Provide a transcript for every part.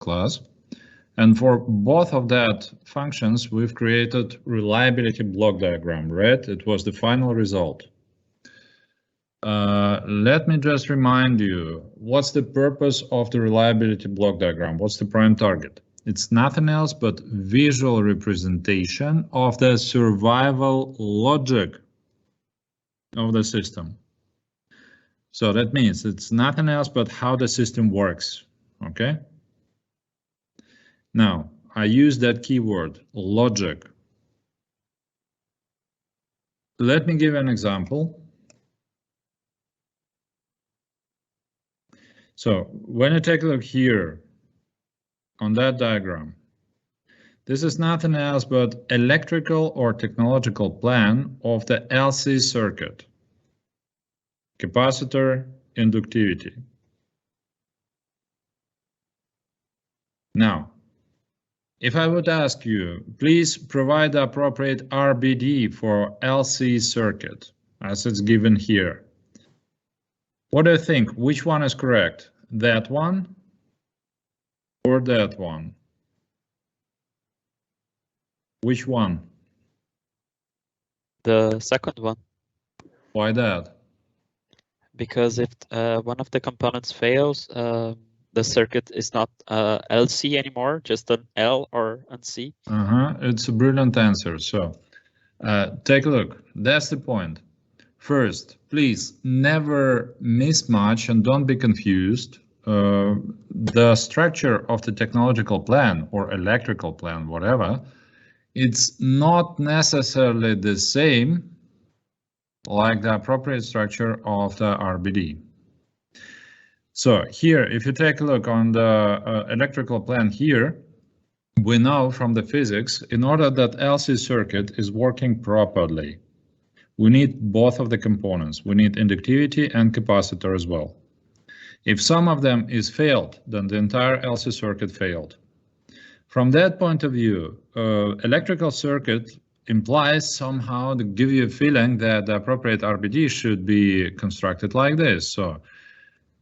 class. And for both of that functions, we've created reliability block diagram, right? It was the final result. Let me just remind you, what's the purpose of the reliability block diagram? What's the prime target? It's nothing else but visual representation of the survival logic of the system. So that means it's nothing else but how the system works, okay? Now, I use that keyword, logic. Let me give an example. So when you take a look here on that diagram, this is nothing else but electrical or technological plan of the LC circuit, capacitor, inductivity. Now, if I would ask you, please provide the appropriate RBD for LC circuit, as it's given here. What do you think? Which one is correct? That one or that one? Which one? The second one. Why that? Because if one of the components fails, the circuit is not LC anymore, just an L or an C. It's a brilliant answer. So take a look. That's the point. First, please never mismatch and don't be confused. The structure of the technological plan or electrical plan, whatever, it's not necessarily the same like the appropriate structure of the RBD. So here, if you take a look on the electrical plan here, we know from the physics, in order that LC circuit is working properly, we need both of the components. We need inductivity and capacitor as well. If some of them is failed, then the entire LC circuit failed. From that point of view, electrical circuit implies somehow to give you a feeling that the appropriate RBD should be constructed like this. So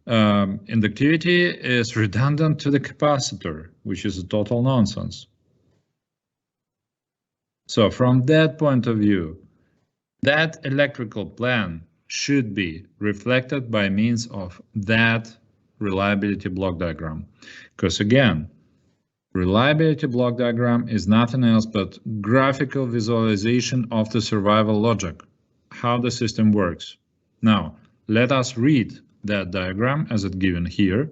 inductivity is redundant to the capacitor, which is a total nonsense. So from that point of view, that electrical plan should be reflected by means of that reliability block diagram. Because again, reliability block diagram is nothing else but graphical visualization of the survival logic, how the system works. Now, let us read that diagram as it's given here.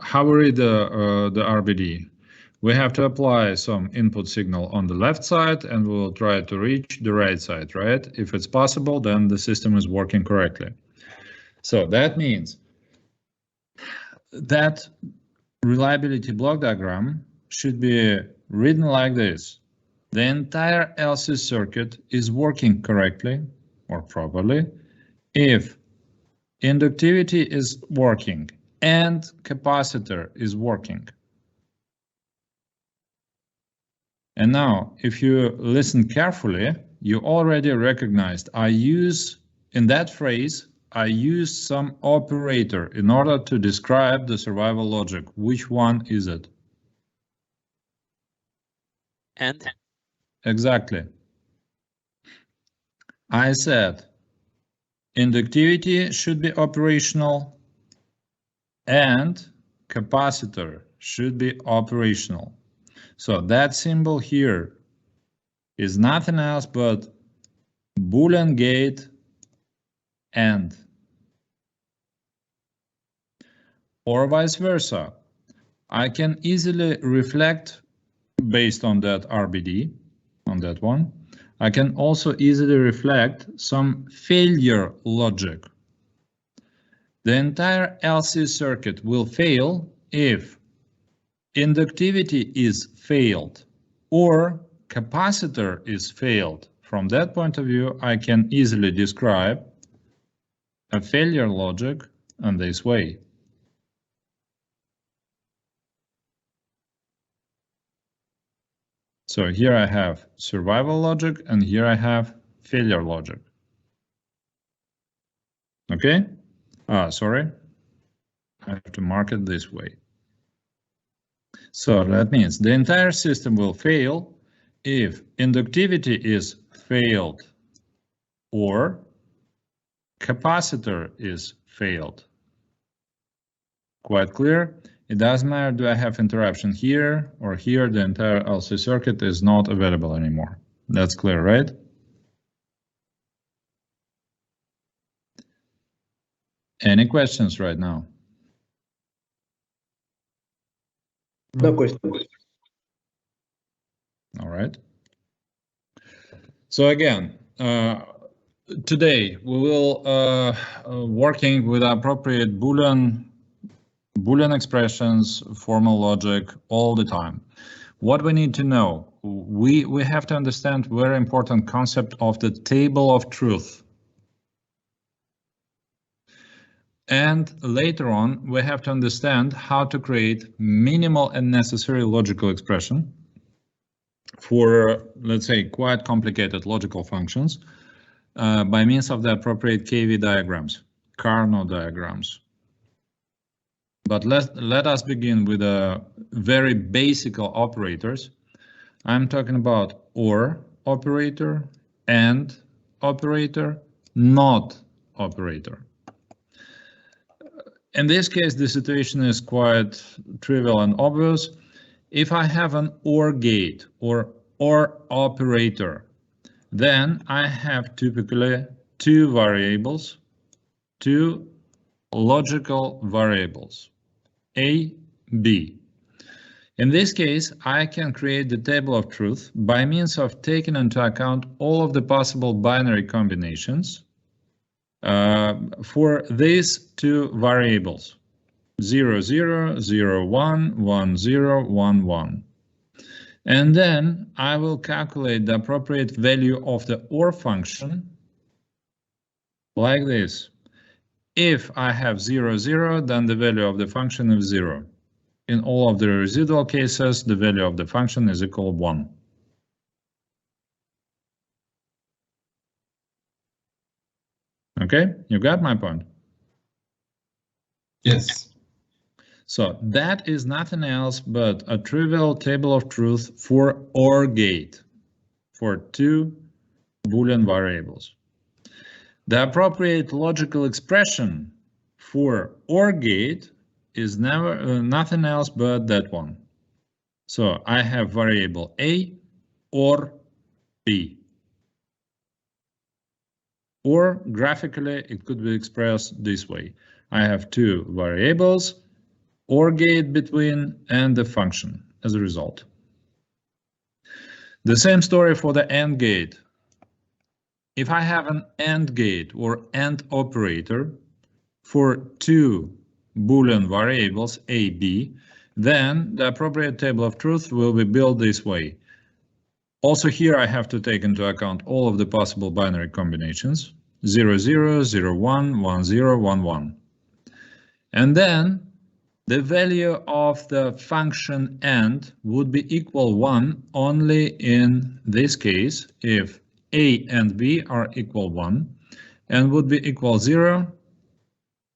How we read the RBD? We have to apply some input signal on the left side and we'll try to reach the right side, right? If it's possible, then the system is working correctly. So that means that reliability block diagram should be written like this. The entire LC circuit is working correctly or properly if inductivity is working and capacitor is working. And now, if you listen carefully, you already recognized in that phrase, I use some operator in order to describe the survival logic. Which one is it? And? Exactly. I said inductivity should be operational and capacitor should be operational. So that symbol here is nothing else but Boolean gate AND. Or vice versa. I can easily reflect based on that RBD, on that one. I can also easily reflect some failure logic. The entire LC circuit will fail if inductivity is failed or capacitor is failed. From that point of view, I can easily describe a failure logic in this way. So here I have survival logic and here I have failure logic. Okay? Sorry, I have to mark it this way. So that means the entire system will fail if inductivity is failed or capacitor is failed. Quite clear? It doesn't matter, do I have interruption here or here, the entire LC circuit is not available anymore. That's clear, right? Any questions right now? No questions. All right. So again, today we will working with appropriate Boolean expressions, formal logic all the time. What we need to know, we have to understand very important concept of the table of truth. And later on, we have to understand how to create minimal and necessary logical expression for, let's say, quite complicated logical functions by means of the appropriate KV diagrams, Carnot diagrams. But let us begin with a very basic operators. I'm talking about OR operator, AND operator, NOT operator. In this case, the situation is quite trivial and obvious. If I have an OR gate or OR operator, then I have typically two variables, two logical variables, A, B. In this case, I can create the table of truth by means of taking into account all of the possible binary combinations for these two variables, 0, 0, 0, 1, 1, 0, 1, 1. And then I will calculate the appropriate value of the OR function like this. If I have 0, 0, then the value of the function is 0. In all of the residual cases, the value of the function is equal to 1. Okay, you got my point? Yes. So that is nothing else but a trivial table of truth for OR gate, for two Boolean variables. The appropriate logical expression for OR gate is nothing else but that one. So I have variable A or B. Or graphically, it could be expressed this way. I have two variables, OR gate between, and the function as a result. The same story for the AND gate. If I have an AND gate or AND operator for two Boolean variables, A, B, then the appropriate table of truth will be built this way. Also here I have to take into account all of the possible binary combinations, 0, 0, 0, 1, 1, 0, 1, 1. And then the value of the function AND would be equal 1 only in this case if A and B are equal 1, and would be equal 0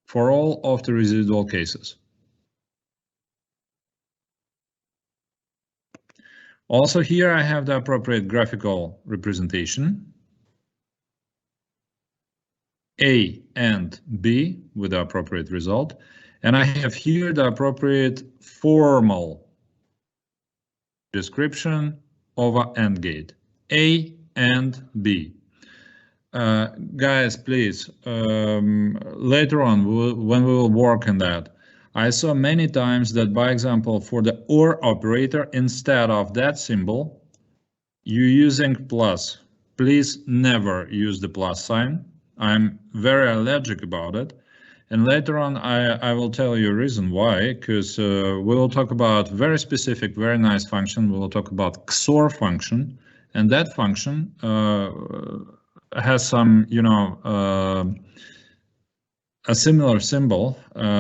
for all of the residual cases. Also here I have the appropriate graphical representation. A and B with the appropriate result. And I have here the appropriate formal description of an AND gate. A and B. Guys, please, later on, when we will work on that, I saw many times that, by example, for the OR operator, instead of that symbol, you're using plus. Please never use the plus sign. I'm very allergic about it. And later on, I will tell you a reason why, because we will talk about very specific, very nice function. We will talk about XOR function, and that function has some, a similar symbol,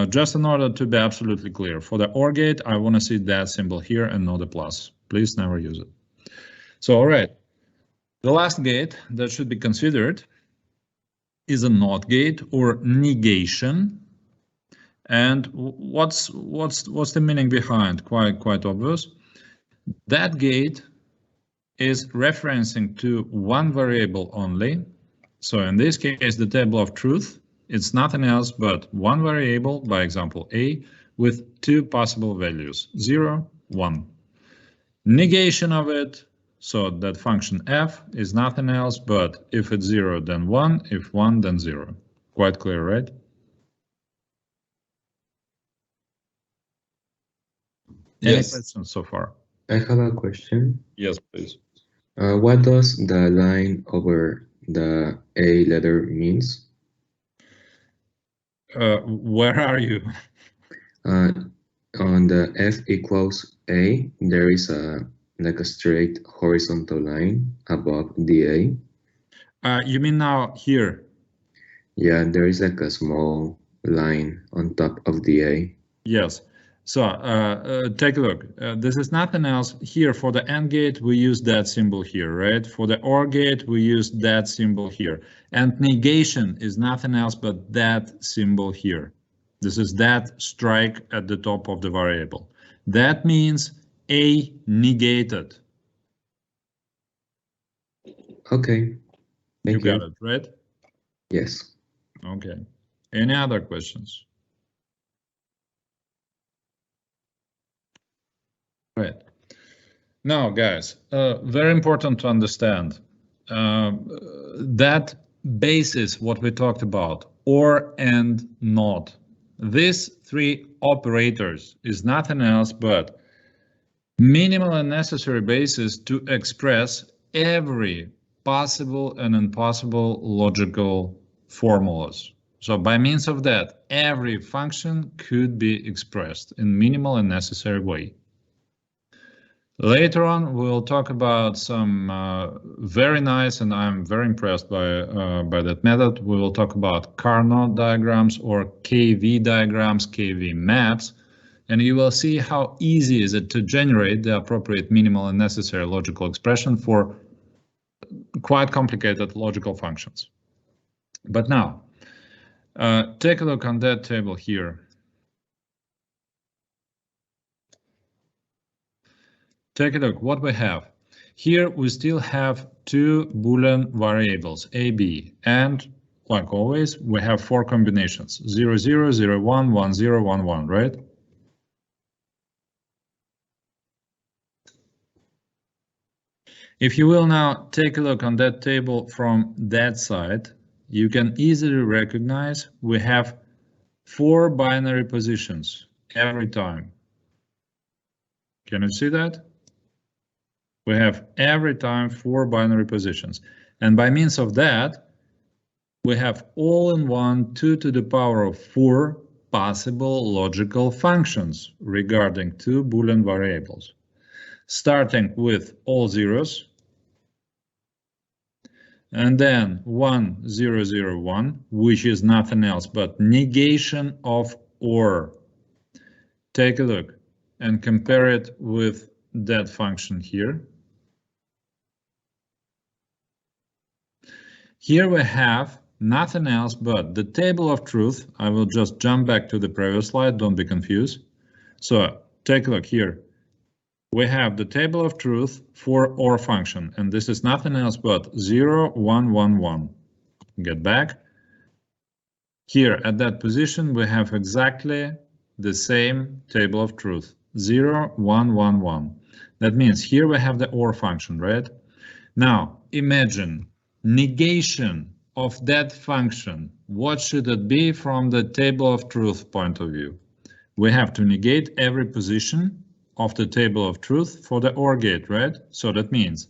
just in order to be absolutely clear. For the OR gate, I want to see that symbol here and not the plus. Please never use it. So, all right. The last gate that should be considered is a NOT gate or negation. And what's the meaning behind? Quite obvious. That gate is referencing to one variable only. So in this case, the table of truth, it's nothing else but one variable, by example A, with two possible values, 0, 1. Negation of it, so that function f is nothing else but if it's 0, then 1, if 1, then 0. Quite clear, right? Any questions so far? I have a question. Yes, please. What does the line over the A letter means? Where are you? On the F equals A, there is like a straight horizontal line above the A. You mean now here? Yeah, there is like a small line on top of the A. Yes. So take a look. This is nothing else. Here for the AND gate, we use that symbol here, right? For the OR gate, we use that symbol here. And negation is nothing else but that symbol here. This is that strike at the top of the variable. That means A negated. Okay. Thank you. You got it, right? Yes. Okay. Any other questions? Right. Now, guys, very important to understand that basis, what we talked about, or and not. These three operators is nothing else but minimal and necessary basis to express every possible and impossible logical formulas. So by means of that, every function could be expressed in minimal and necessary way. Later on, we'll talk about some very nice, and I'm very impressed by that method. We will talk about Carnot diagrams or KV diagrams, KV maps, and you will see how easy is it to generate the appropriate minimal and necessary logical expression for quite complicated logical functions. But now, take a look on that table here. Take a look what we have. Here we still have two Boolean variables, A, B, and like always, we have four combinations, 0, 0, 0, 1, 1, 0, 1, 1, right? If you will now take a look on that table from that side, you can easily recognize we have four binary positions every time. Can you see that? We have every time four binary positions. And by means of that, we have all in one 2 to the power of 4 possible logical functions regarding two Boolean variables. Starting with all zeros, and then 1, 0, 0, 1, which is nothing else but negation of OR. Take a look and compare it with that function here. Here we have nothing else but the table of truth. I will just jump back to the previous slide, don't be confused. So take a look here. We have the table of truth for OR function, and this is nothing else but 0, 1, 1, 1. Get back. Here at that position, we have exactly the same table of truth, 0, 1, 1, 1. That means here we have the OR function, right? Now, imagine negation of that function. What should it be from the table of truth point of view? We have to negate every position of the table of truth for the OR gate, right? So that means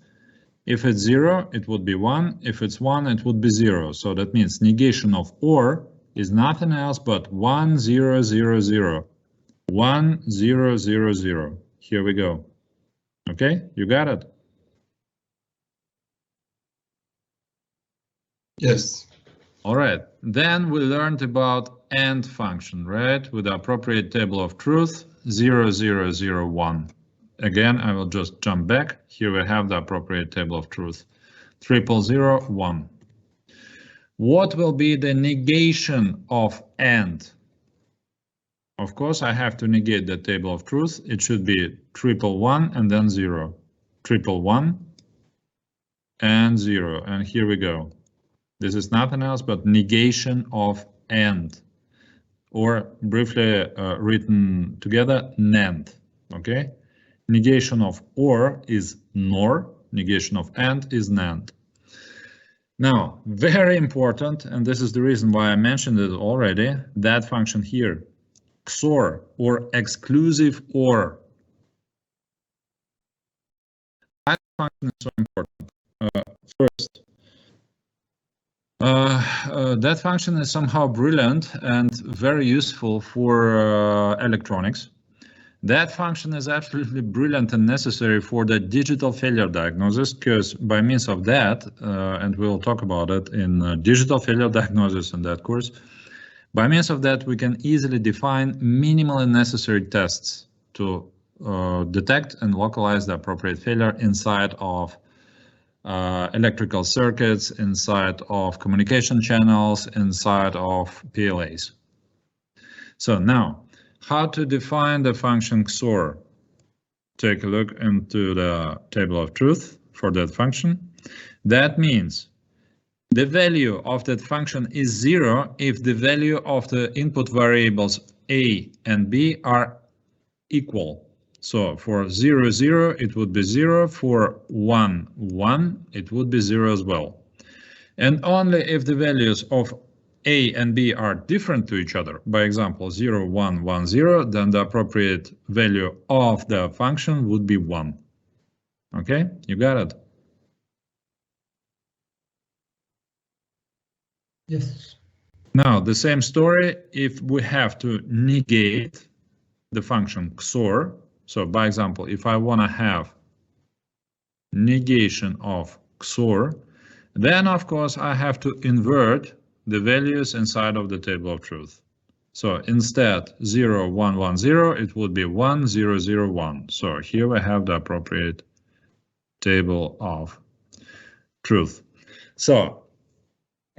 if it's 0, it would be 1. If it's 1, it would be 0. So that means negation of OR is nothing else but 1, 0, 0, 0. 1, 0, 0, 0. Here we go. Okay, you got it? Yes. All right, then we learned about AND function, right? With the appropriate table of truth, 0, 0, 0, 1. Again, I will just jump back. Here we have the appropriate table of truth, 0, 0, 1. What will be the negation of AND? Of course, I have to negate the table of truth. It should be 111 and then 0. 111 and 0. And here we go. This is nothing else but negation of AND, or briefly written together, NAND. Okay? Negation of OR is NOR. Negation of AND is NAND. Now, very important, and this is the reason why I mentioned it already, that function here, XOR, or exclusive OR. That function is so important. First, that function is somehow brilliant and very useful for electronics. That function is absolutely brilliant and necessary for the digital failure diagnosis, because by means of that, and we'll talk about it in digital failure diagnosis in that course, by means of that we can easily define minimally necessary tests to detect and localize the appropriate failure inside of electrical circuits, inside of communication channels, inside of PLAs. So now, how to define the function XOR? Take a look into the table of truth for that function. That means the value of that function is 0 if the value of the input variables A and B are equal. So for 0, 0, it would be 0. For 1, 1, it would be 0 as well. And only if the values of A and B are different to each other, by example 0, 1, 1, 0, then the appropriate value of the function would be 1. Okay, you got it? Yes. Now, the same story if we have to negate the function XOR. So, by example, if I want to have negation of XOR, then of course I have to invert the values inside of the table of truth. So instead 0, 1, 1, 0, it would be 1, 0, 0, 1. So here we have the appropriate table of truth. So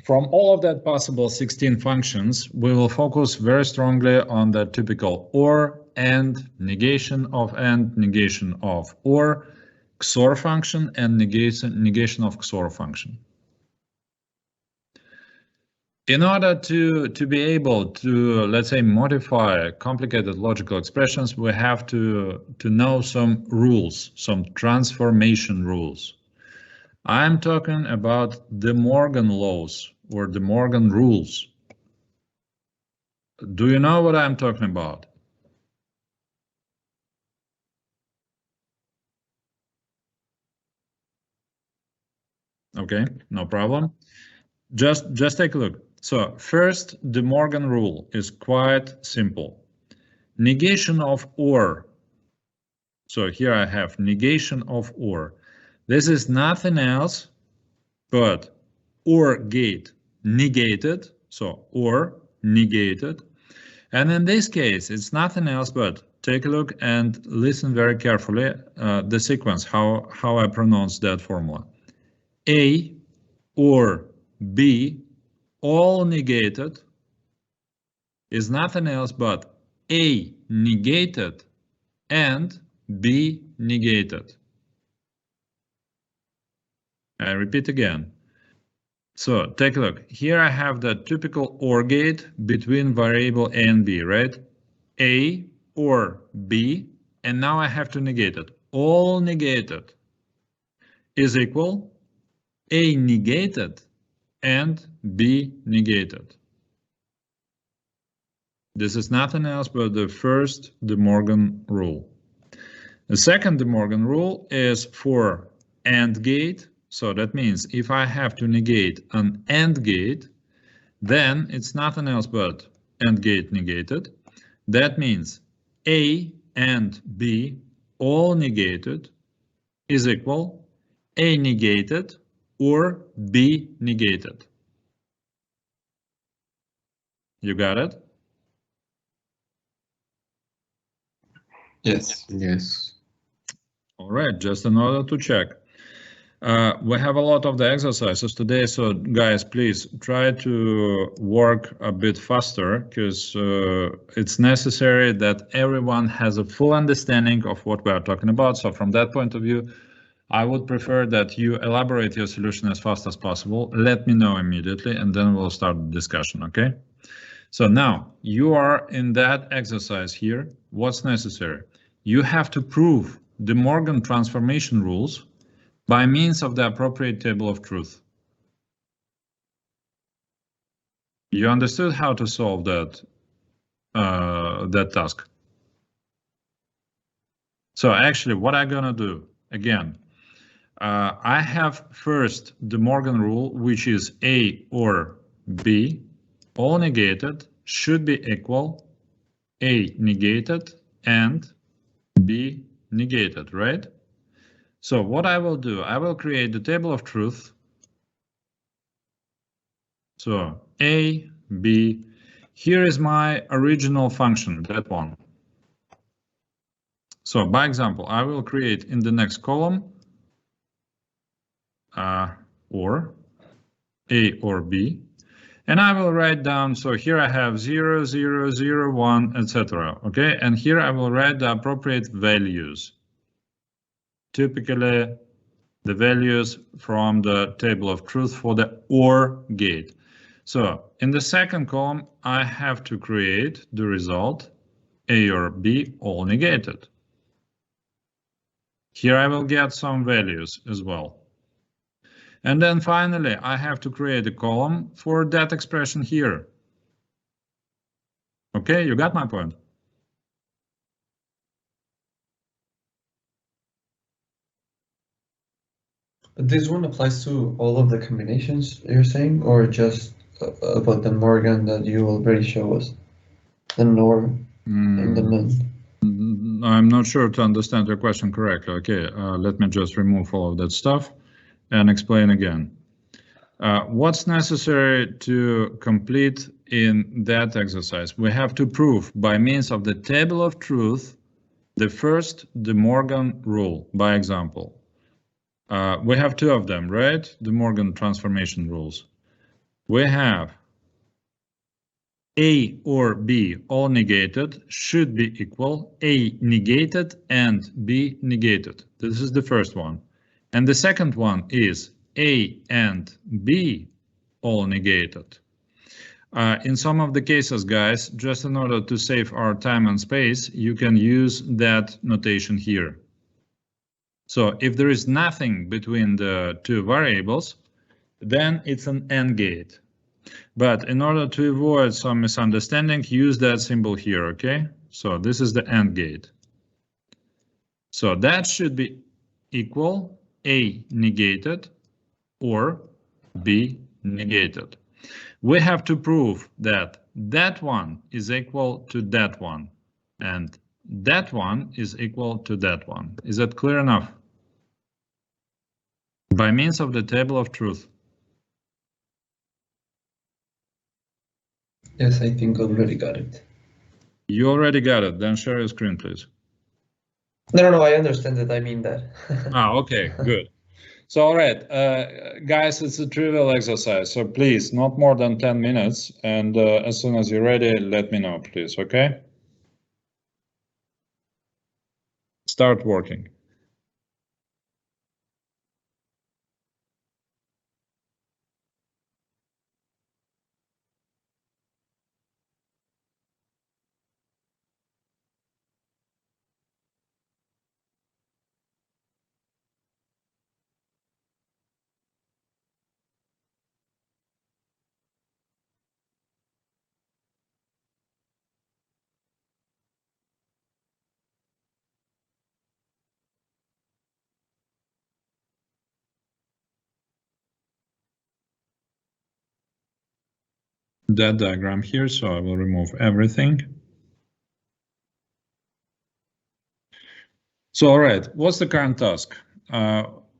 from all of that possible 16 functions, we will focus very strongly on the typical OR, AND, negation of AND, negation of OR, XOR function, and negation of XOR function. In order to be able to, let's say, modify complicated logical expressions, we have to know some rules, some transformation rules. I'm talking about De Morgan laws or De Morgan rules. Do you know what I'm talking about? Okay, no problem. Just take a look. So first, De Morgan rule is quite simple. Negation of OR. So here I have negation of OR. This is nothing else but OR gate negated. So OR negated. And in this case, it's nothing else but take a look and listen very carefully the sequence, how I pronounce that formula. A or B, all negated, is nothing else but A negated and B negated. I repeat again. So take a look. Here I have the typical OR gate between variable A and B, right? A or B, and now I have to negate it. All negated is equal A negated and B negated. This is nothing else but the first De Morgan rule. The second De Morgan rule is for AND gate. So that means if I have to negate an AND gate, then it's nothing else but AND gate negated. That means A and B all negated is equal A negated or B negated. You got it? Yes. Yes. All right, just in order to check. We have a lot of the exercises today, so guys, please try to work a bit faster, because it's necessary that everyone has a full understanding of what we are talking about. So from that point of view, I would prefer that you elaborate your solution as fast as possible. Let me know immediately, and then we'll start the discussion, okay? So now you are in that exercise here. What's necessary? You have to prove De Morgan transformation rules by means of the appropriate table of truth. You understood how to solve that task? So actually, what I'm gonna do again, I have first De Morgan rule, which is A or B, all negated, should be equal, A negated and B negated, right? So what I will do, I will create the table of truth. So A, B, here is my original function, that one. So by example, I will create in the next column or A or B, and I will write down, so here I have 0, 0, 0, 1, etc. Okay, and here I will write the appropriate values. Typically, the values from the table of truth for the OR gate. So in the second column, I have to create the result A or B all negated. Here I will get some values as well. And then finally, I have to create a column for that expression here. Okay, you got my point? But this one applies to all of the combinations you're saying, or just about the Morgan that you already show us? The norm and the none. I'm not sure to understand your question correctly. Okay, let me just remove all of that stuff and explain again. What's necessary to complete in that exercise? We have to prove by means of the table of truth the first De Morgan rule, by example. We have two of them, right? De Morgan transformation rules. We have A or B all negated should be equal A negated and B negated. This is the first one. And the second one is A and B all negated. In some of the cases, guys, just in order to save our time and space, you can use that notation here. So if there is nothing between the two variables, then it's an AND gate. But in order to avoid some misunderstanding, use that symbol here, okay? So this is the AND gate. So that should be equal A negated or B negated. We have to prove that that one is equal to that one, and that one is equal to that one. Is that clear enough? By means of the table of truth. Yes, I think I already got it. You already got it. Then share your screen, please. No, I understand that. I mean that. Okay, good. So, all right, guys, it's a trivial exercise. So please, not more than 10 minutes. And as soon as you're ready, let me know, please, okay? Start working. That diagram here, so I will remove everything. So, all right, what's the current task?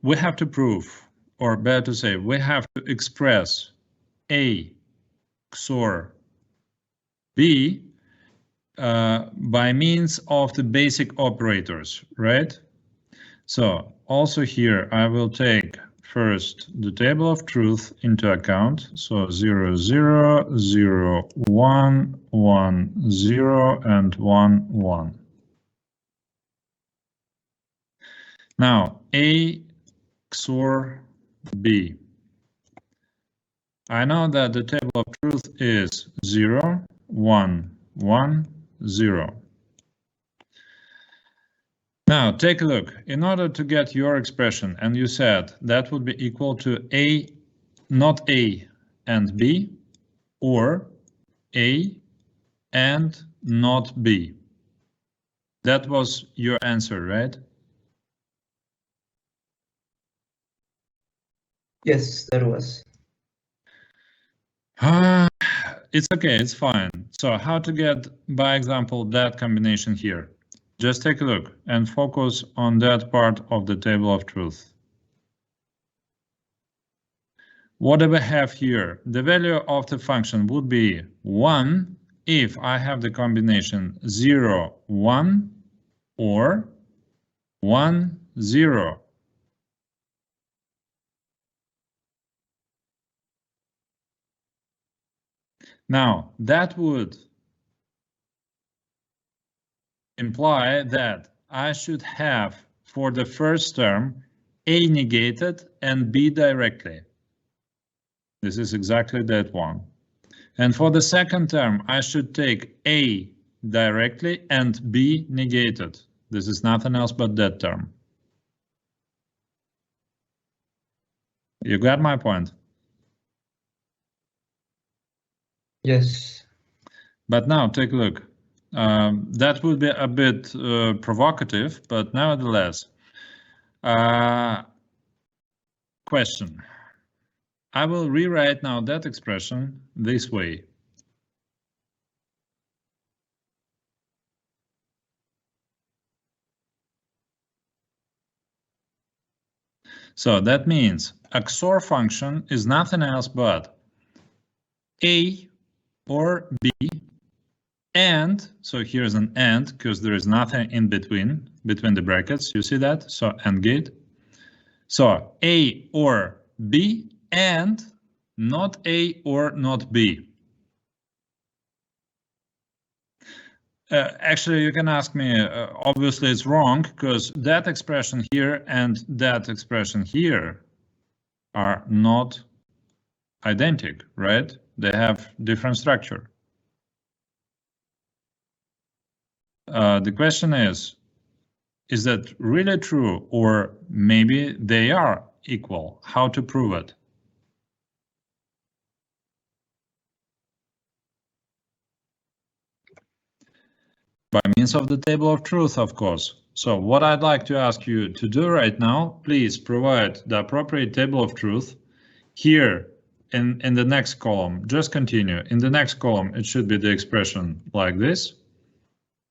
We have to prove, or better to say, we have to express A XOR B by means of the basic operators, right? So also here, I will take first the table of truth into account. So 0, 0, 0, 1, 1, 0, and 1, 1. Now, A XOR B. I know that the table of truth is 0, 1, 1, 0. Now, take a look. In order to get your expression, and you said that would be equal to A, not A and B, or A and not B. That was your answer, right? Yes, that was. It's okay, it's fine. So how to get, by example, that combination here? Just take a look and focus on that part of the table of truth. What do we have here? The value of the function would be 1 if I have the combination 0, 1 or 1, 0. Now, that would imply that I should have, for the first term, A negated and B directly. This is exactly that one. And for the second term, I should take A directly and B negated. This is nothing else but that term. You got my point? Yes. But now take a look. That would be a bit provocative, but nevertheless. Question. I will rewrite now that expression this way. So that means a XOR function is nothing else but A or B, and, so here's an AND, because there is nothing in between the brackets, you see that? So AND gate. So A or B and not A or not B. Actually, you can ask me, obviously it's wrong, because that expression here and that expression here are not identical, right? They have different structure. The question is that really true, or maybe they are equal? How to prove it? By means of the table of truth, of course. So what I'd like to ask you to do right now, please provide the appropriate table of truth here in the next column. Just continue. In the next column, it should be the expression like this.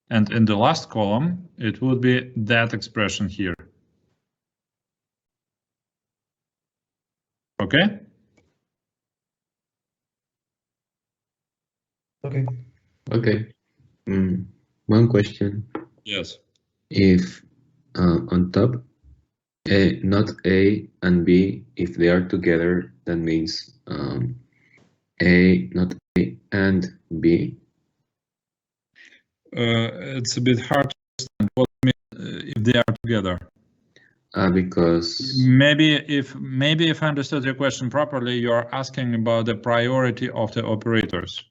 And in the last column, it would be that expression here. Okay? Okay. Okay. One question. Yes. If on top, not A and B, if they are together, that means A, not A, and B. It's a bit hard to understand what you mean if they are together. Because maybe if I understood your question properly, you are asking about the priority of the operators.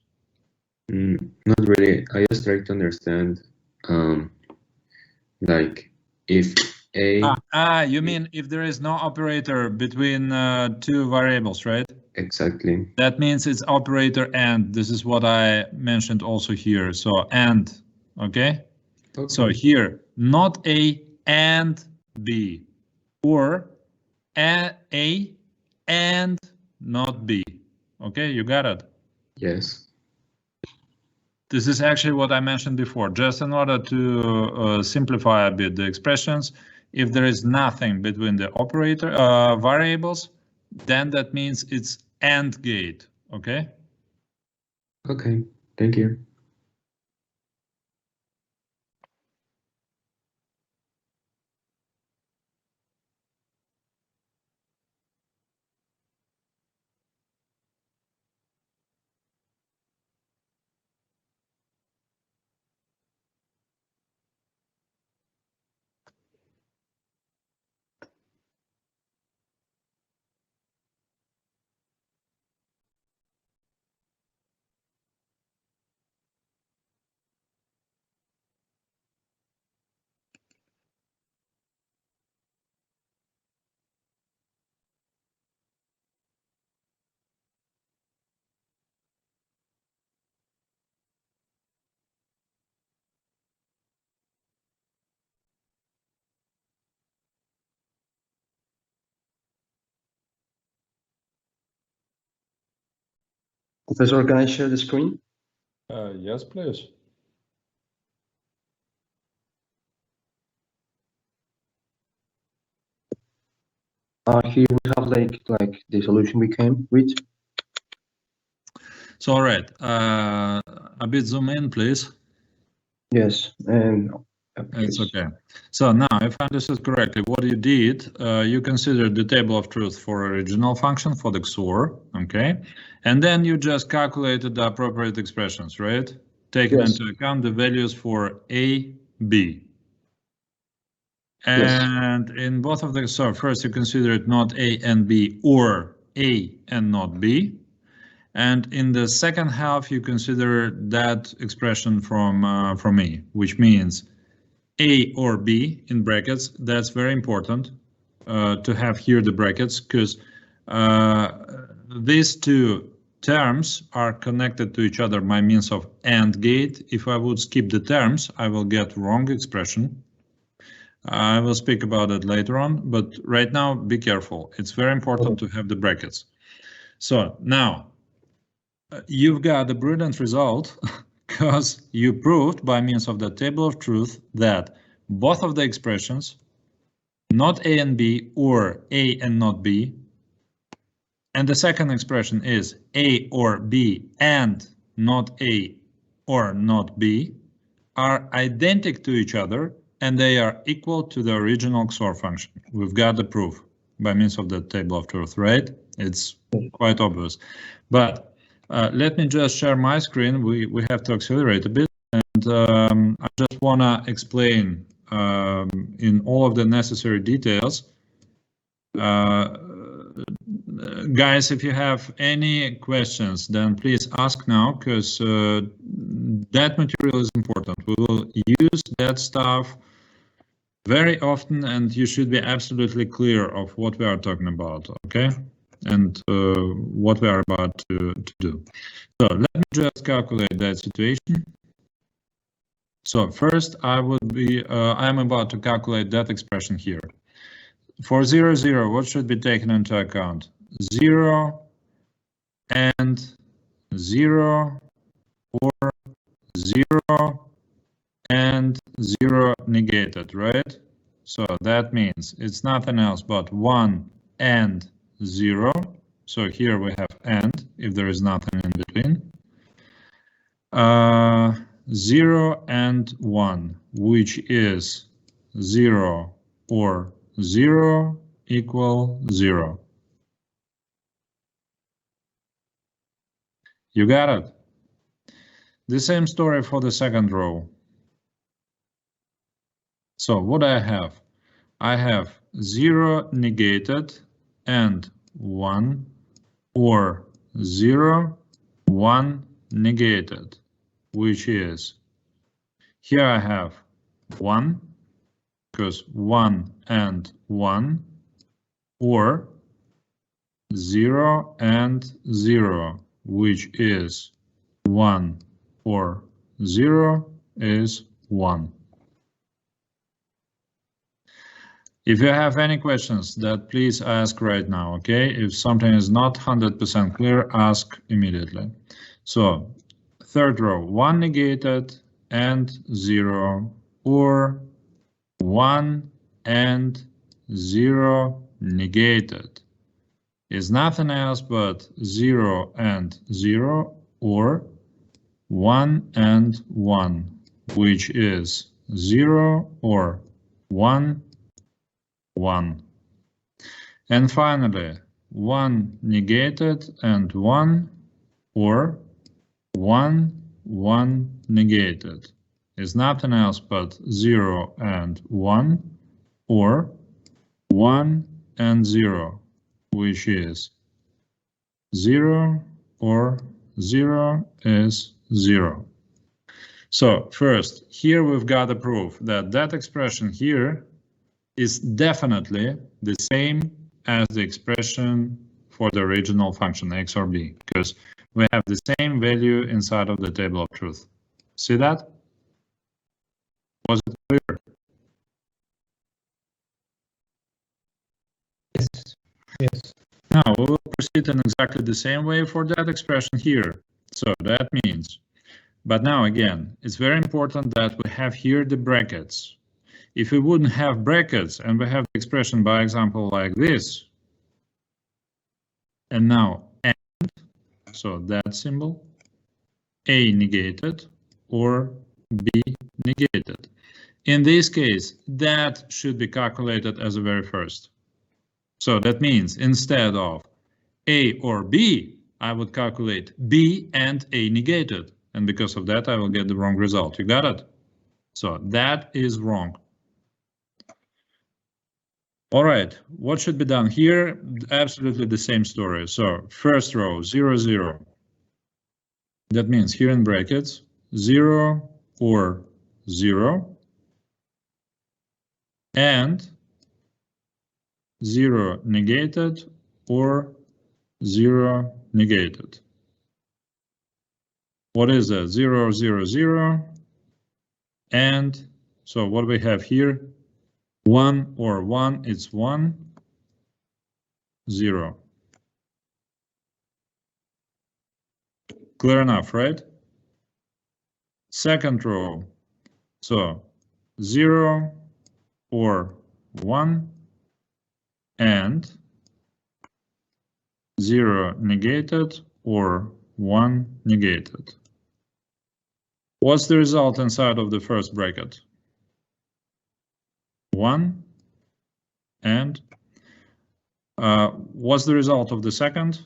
Not really. I just try to understand, like if A. You mean if there is no operator between two variables, right? Exactly. That means it's operator AND. This is what I mentioned also here. So AND, okay? So here, not A and B, or A and not B. Okay, you got it? Yes. This is actually what I mentioned before, just in order to simplify a bit the expressions. If there is nothing between the operator variables, then that means it's AND gate, okay? Okay, thank you. Professor, can I share the screen? Yes, please. Here we have like the solution we came with. So, all right, a bit zoom in, please. Yes, and It's okay. So now, if I understood correctly, what you did, you considered the table of truth for original function for the XOR, okay? And then you just calculated the appropriate expressions, right? Taking Yes. into account the values for A, B. Yes. And in both of the, so first you considered not A and B or A and not B. And in the second half, you consider that expression from E, which means A or B in brackets. That's very important to have here the brackets, because these two terms are connected to each other by means of AND gate. If I would skip the terms, I will get wrong expression. I will speak about it later on, but right now, be careful. It's very important to have the brackets. So now, you've got a brilliant result because you proved by means of the table of truth that both of the expressions, not A and B or A and not B, and the second expression is A or B and not A or not B, are identical to each other and they are equal to the original XOR function. We've got the proof by means of the table of truth, right? It's quite obvious. But let me just share my screen. We have to accelerate a bit, and I just want to explain in all of the necessary details. Guys, if you have any questions, then please ask now, because that material is important. We will use that stuff very often, and you should be absolutely clear of what we are talking about, okay? And what we are about to do. So let me just calculate that situation. So first, I'm about to calculate that expression here. For 0, 0, what should be taken into account? 0 and 0, or 0 and 0 negated, right? So that means it's nothing else but 1 and 0. So here we have and, if there is nothing in between. 0 and 1, which is 0 or 0 equal 0. You got it? The same story for the second row. So what I have 0 negated and 1, or 0, 1 negated, which is, here I have 1, because 1 and 1, or 0 and 0, which is 1, or 0 is 1. If you have any questions, that please ask right now, okay? If something is not 100% clear, ask immediately. So, third row, 1 negated and 0, or 1 and 0 negated is nothing else but 0 and 0, or 1 and 1, which is 0 or 1, 1. And finally, 1 negated and 1, or 1, 1 negated is nothing else but 0 and 1, or 1 and 0, which is 0 or 0 is 0. So first, here we've got the proof that that expression here is definitely the same as the expression for the original function x or b, because we have the same value inside of the table of truth. See that? Was it clear? Yes. Yes. Now we will proceed in exactly the same way for that expression here. So that means, but now again, it's very important that we have here the brackets. If we wouldn't have brackets and we have the expression, by example, like this, and now and, so that symbol, A negated or B negated. In this case, that should be calculated as the very first. So that means instead of A or B, I would calculate B and A negated. And because of that, I will get the wrong result. You got it? So that is wrong. All right, what should be done here? Absolutely the same story. So first row, 0, 0. That means here in brackets, 0 or 0. And 0 negated or 0 negated. What is that? 0, 0, 0. And so what we have here, 1 or 1, it's 1, 0. Clear enough, right? Second row, so 0 or 1 and 0 negated or 1 negated. What's the result inside of the first bracket? 1 and what's the result of the second?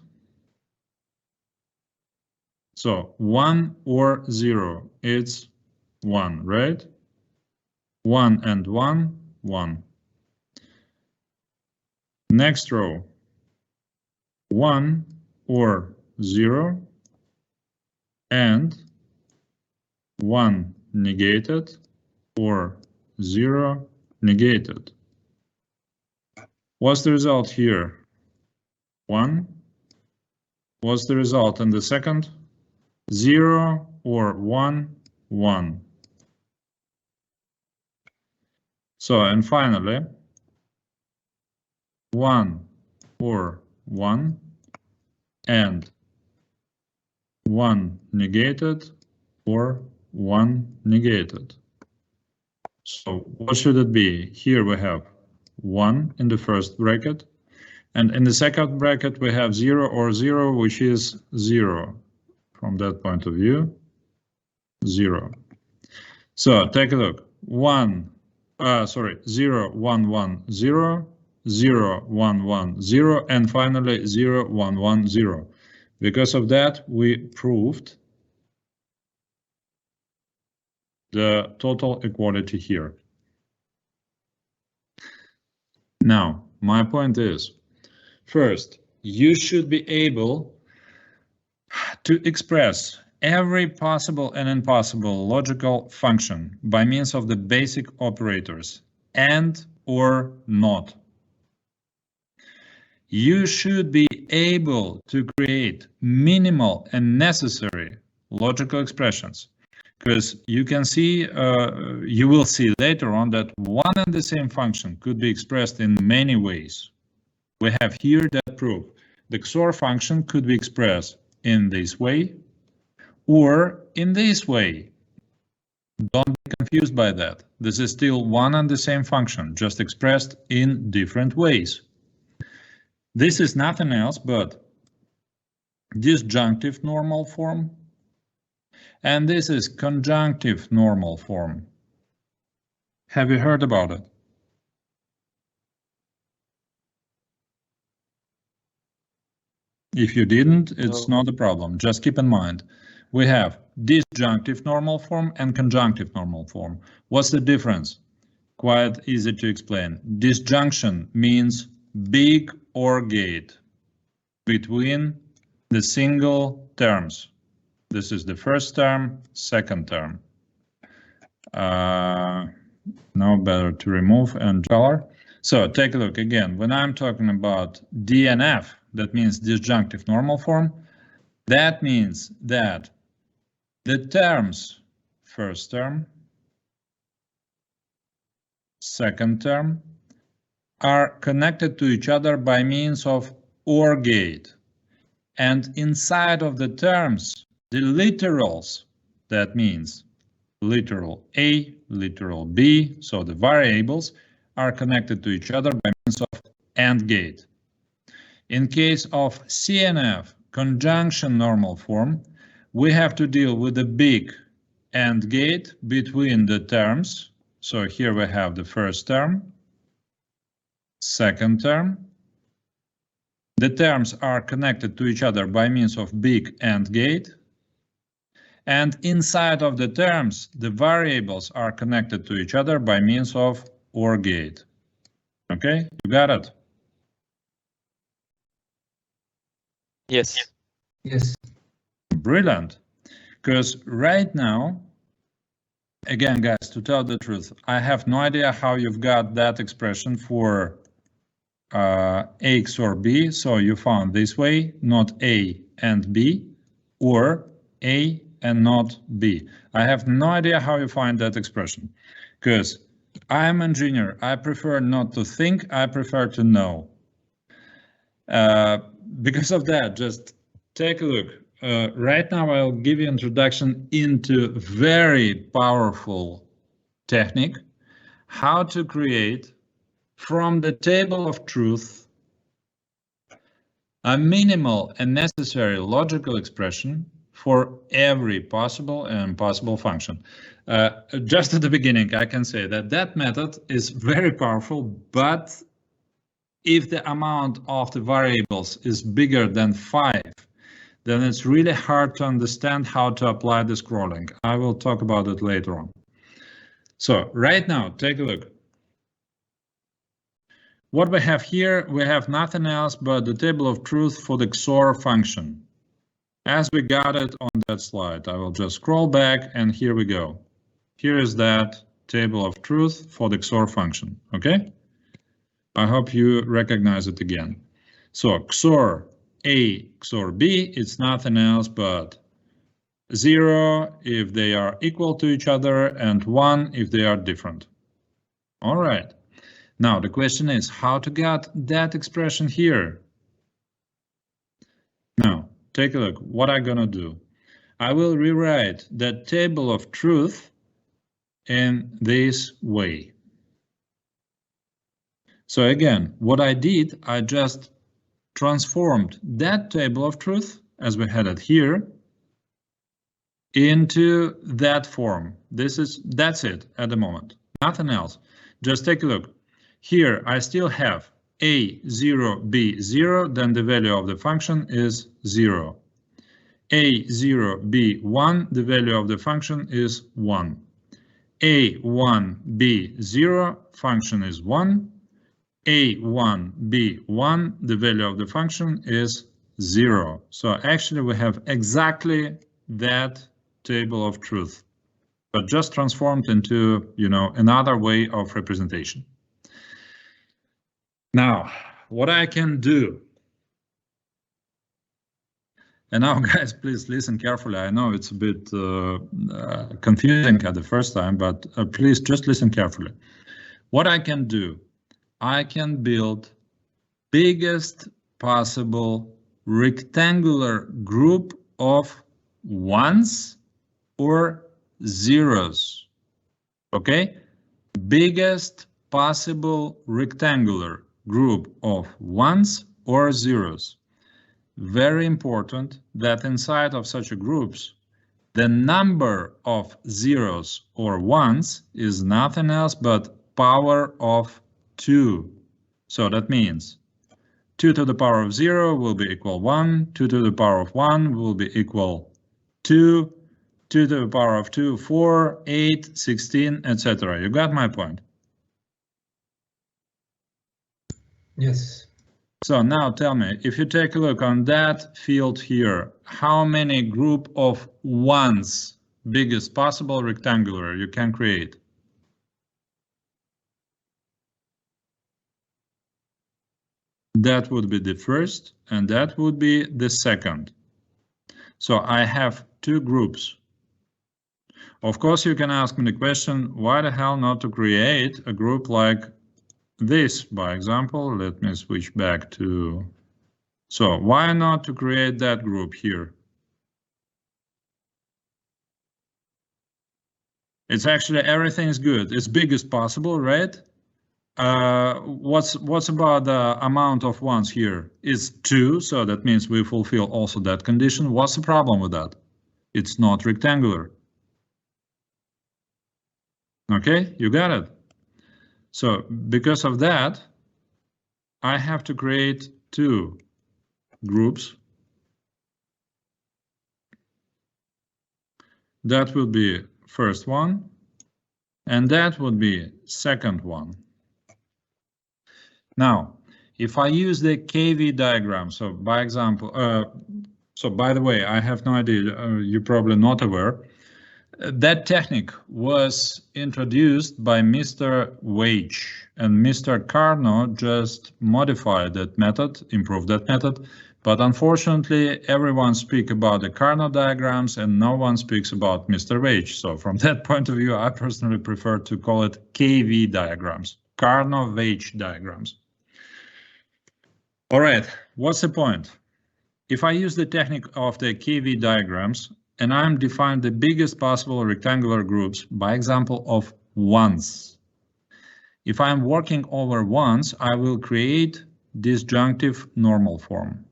So 1 or 0, it's 1, right? 1 and 1, 1. Next row, 1 or 0 and 1 negated or 0 negated. What's the result here? 1. What's the result in the second? 0 or 1, 1. So, and finally, 1 or 1 and 1 negated or 1 negated. So what should it be? Here we have 1 in the first bracket, and in the second bracket we have 0 or 0, which is 0. From that point of view, 0. So take a look. 0, 1, 1, 0, 0, 1, 1, 0, and finally 0, 1, 1, 0. Because of that, we proved the total equality here. Now, my point is, first, you should be able to express every possible and impossible logical function by means of the basic operators and or not. You should be able to create minimal and necessary logical expressions, because you can see, you will see later on that one and the same function could be expressed in many ways. We have here that proof. The XOR function could be expressed in this way or in this way. Don't be confused by that. This is still one and the same function, just expressed in different ways. This is nothing else but disjunctive normal form, and this is conjunctive normal form. Have you heard about it? If you didn't, it's not a problem. Just keep in mind, we have disjunctive normal form and conjunctive normal form. What's the difference? Quite easy to explain. Disjunction means big OR gate between the single terms. This is the first term, second term. Now better to remove and jar. So take a look again. When I'm talking about DNF, that means disjunctive normal form. That means that the terms, first term, second term, are connected to each other by means of OR gate. And inside of the terms, the literals, that means literal A, literal B, so the variables are connected to each other by means of AND gate. In case of CNF, conjunction normal form, we have to deal with a big AND gate between the terms. So here we have the first term, second term. The terms are connected to each other by means of big AND gate. And inside of the terms, the variables are connected to each other by means of OR gate. Okay, you got it? Yes. Yes. Brilliant. Because right now, again, guys, to tell the truth, I have no idea how you've got that expression for A XOR B. So you found this way, not A and B, or A and not B. I have no idea how you find that expression, because I'm an engineer. I prefer not to think, I prefer to know. Because of that, just take a look. Right now, I'll give you an introduction into very powerful technique, how to create from the table of truth a minimal and necessary logical expression for every possible and impossible function. Just at the beginning, I can say that that method is very powerful, but if the amount of the variables is bigger than 5, then it's really hard to understand how to apply the scrolling. I will talk about it later on. So right now, take a look. What we have here, we have nothing else but the table of truth for the XOR function, as we got it on that slide. I will just scroll back, and here we go. Here is that table of truth for the XOR function, okay? I hope you recognize it again. So XOR A, XOR B, it's nothing else but 0 if they are equal to each other and 1 if they are different. All right. Now the question is how to get that expression here. Now take a look. What I'm gonna do? I will rewrite that table of truth in this way. So again, what I did, I just transformed that table of truth as we had it here into that form. That's it at the moment, nothing else. Just take a look. Here I still have A0, B0, then the value of the function is 0. A0, B1, the value of the function is 1. A1, B0, function is 1. A1, B1, the value of the function is 0. So actually we have exactly that table of truth, but just transformed into, another way of representation. Now, what I can do, and now guys, please listen carefully. I know it's a bit confusing at the first time, but please just listen carefully. What I can do, I can build biggest possible rectangular group of ones or zeros, okay? Biggest possible rectangular group of ones or zeros. Very important that inside of such a groups, the number of zeros or ones is nothing else but power of 2. So that means 2 to the power of 0 will be equal 1, 2 to the power of 1 will be equal 2, 2 to the power of 2, 4, 8, 16, etc. You got my point? Yes. So now tell me, if you take a look on that field here, how many group of ones, biggest possible rectangular, you can create? That would be the first, and that would be the second. So I have 2 groups. Of course, you can ask me the question, why the hell not to create a group like this, by example? Let me switch back to So why not to create that group here? It's actually everything's good. It's big as possible, right? What's about the amount of ones here? It's 2, so that means we fulfill also that condition. What's the problem with that? It's not rectangular. Okay, you got it. So because of that, I have to create 2 groups. That will be first one, and that would be second one. Now, if I use the KV diagram, so by example, so by the way, I have no idea, you're probably not aware, that technique was introduced by Mr. Wage, and Mr. Carnot just modified that method, improved that method, but unfortunately everyone speaks about the Carnot diagrams and no one speaks about Mr. Wage. So from that point of view, I personally prefer to call it KV diagrams, Carnot-Wage diagrams. All right, what's the point? If I use the technique of the KV diagrams, and I'm defined the biggest possible rectangular groups by example of ones. If I'm working over ones, I will create disjunctive normal form.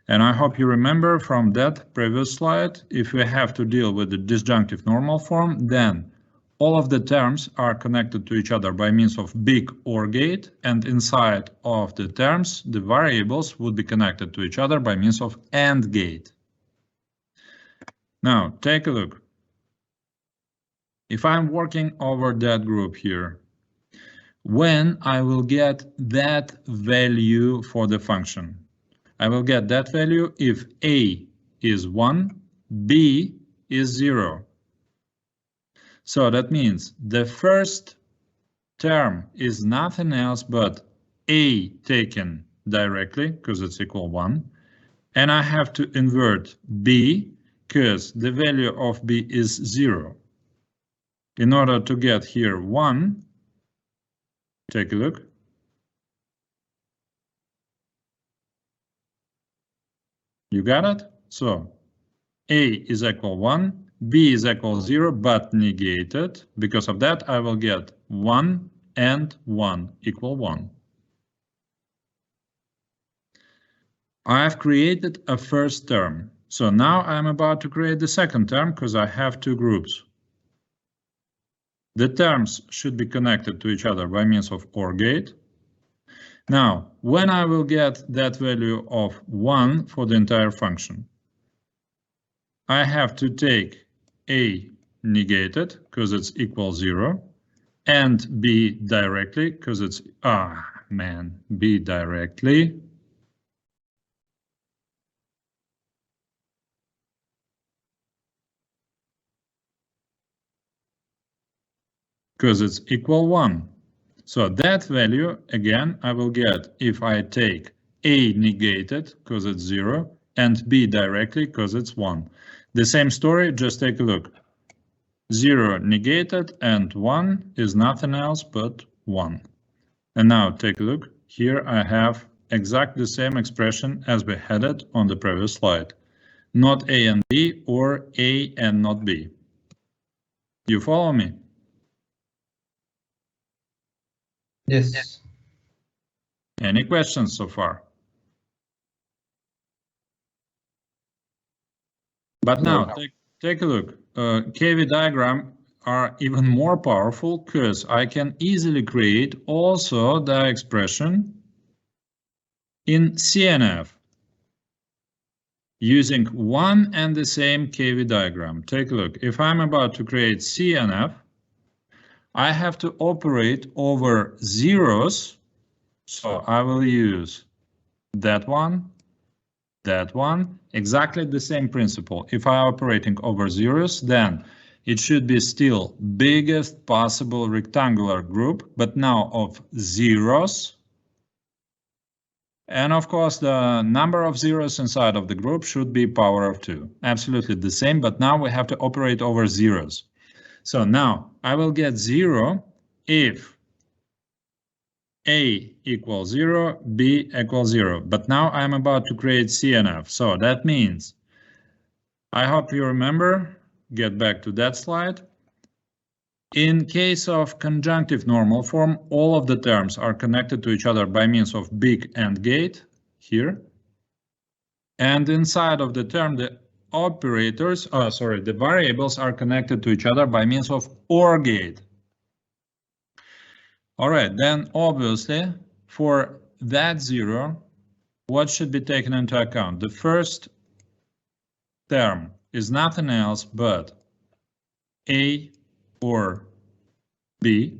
And I hope you remember from that previous slide, if we have to deal with the disjunctive normal form, then all of the terms are connected to each other by means of big OR gate, and inside of the terms, the variables would be connected to each other by means of AND gate. Now, take a look. If I'm working over that group here, when I will get that value for the function, I will get that value if A is 1, B is 0. So that means the first term is nothing else but A taken directly, because it's equal 1, and I have to invert B, because the value of B is 0. In order to get here 1, take a look. You got it? So A is equal 1, B is equal 0, but negated. Because of that, I will get 1 and 1 equal 1. I have created a first term. So now I'm about to create the second term because I have 2 groups. The terms should be connected to each other by means of OR gate. Now, when I will get that value of 1 for the entire function, I have to take A negated because it's equal 0 and B directly because it's, B directly. Because it's equal 1. So that value, again, I will get if I take A negated, because it's 0, and B directly, because it's 1. The same story, just take a look. 0 negated and 1 is nothing else but 1. And now take a look. Here I have exactly the same expression as we had it on the previous slide. Not A and B, or A and not B. You follow me? Yes. Any questions so far? But now, take a look. KV diagram are even more powerful because I can easily create also the expression in CNF using one and the same KV diagram. Take a look. If I'm about to create CNF, I have to operate over zeros. So I will use that one, exactly the same principle. If I'm operating over zeros, then it should be still biggest possible rectangular group, but now of zeros. And of course, the number of zeros inside of the group should be power of 2. Absolutely the same, but now we have to operate over zeros. So now I will get 0 if A equals 0, B equals 0. But now I'm about to create CNF. So that means, I hope you remember, get back to that slide. In case of conjunctive normal form, all of the terms are connected to each other by means of big AND gate here. And inside of the term, the operators, the variables are connected to each other by means of OR gate. All right, then obviously for that 0, what should be taken into account? The first term is nothing else but A or B.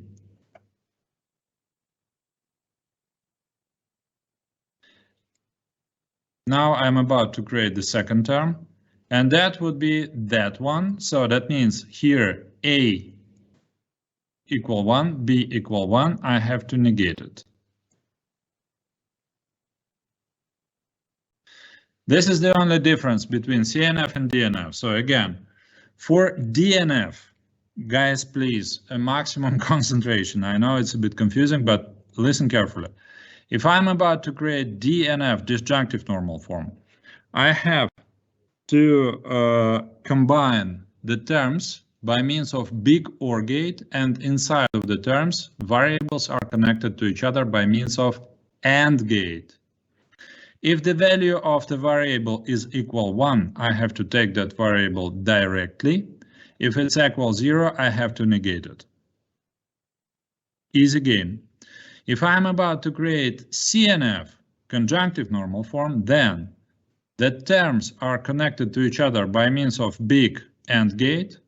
Now I'm about to create the second term, and that would be that one. So that means here A equal 1, B equal 1, I have to negate it. This is the only difference between CNF and DNF. So again, for DNF, guys, please, a maximum concentration. I know it's a bit confusing, but listen carefully. If I'm about to create DNF, disjunctive normal form, I have to combine the terms by means of big OR gate, and inside of the terms, variables are connected to each other by means of AND gate. If the value of the variable is equal 1, I have to take that variable directly. If it's equal 0, I have to negate it. Easy game. If I'm about to create CNF, conjunctive normal form, then the terms are connected to each other by means of big AND gate,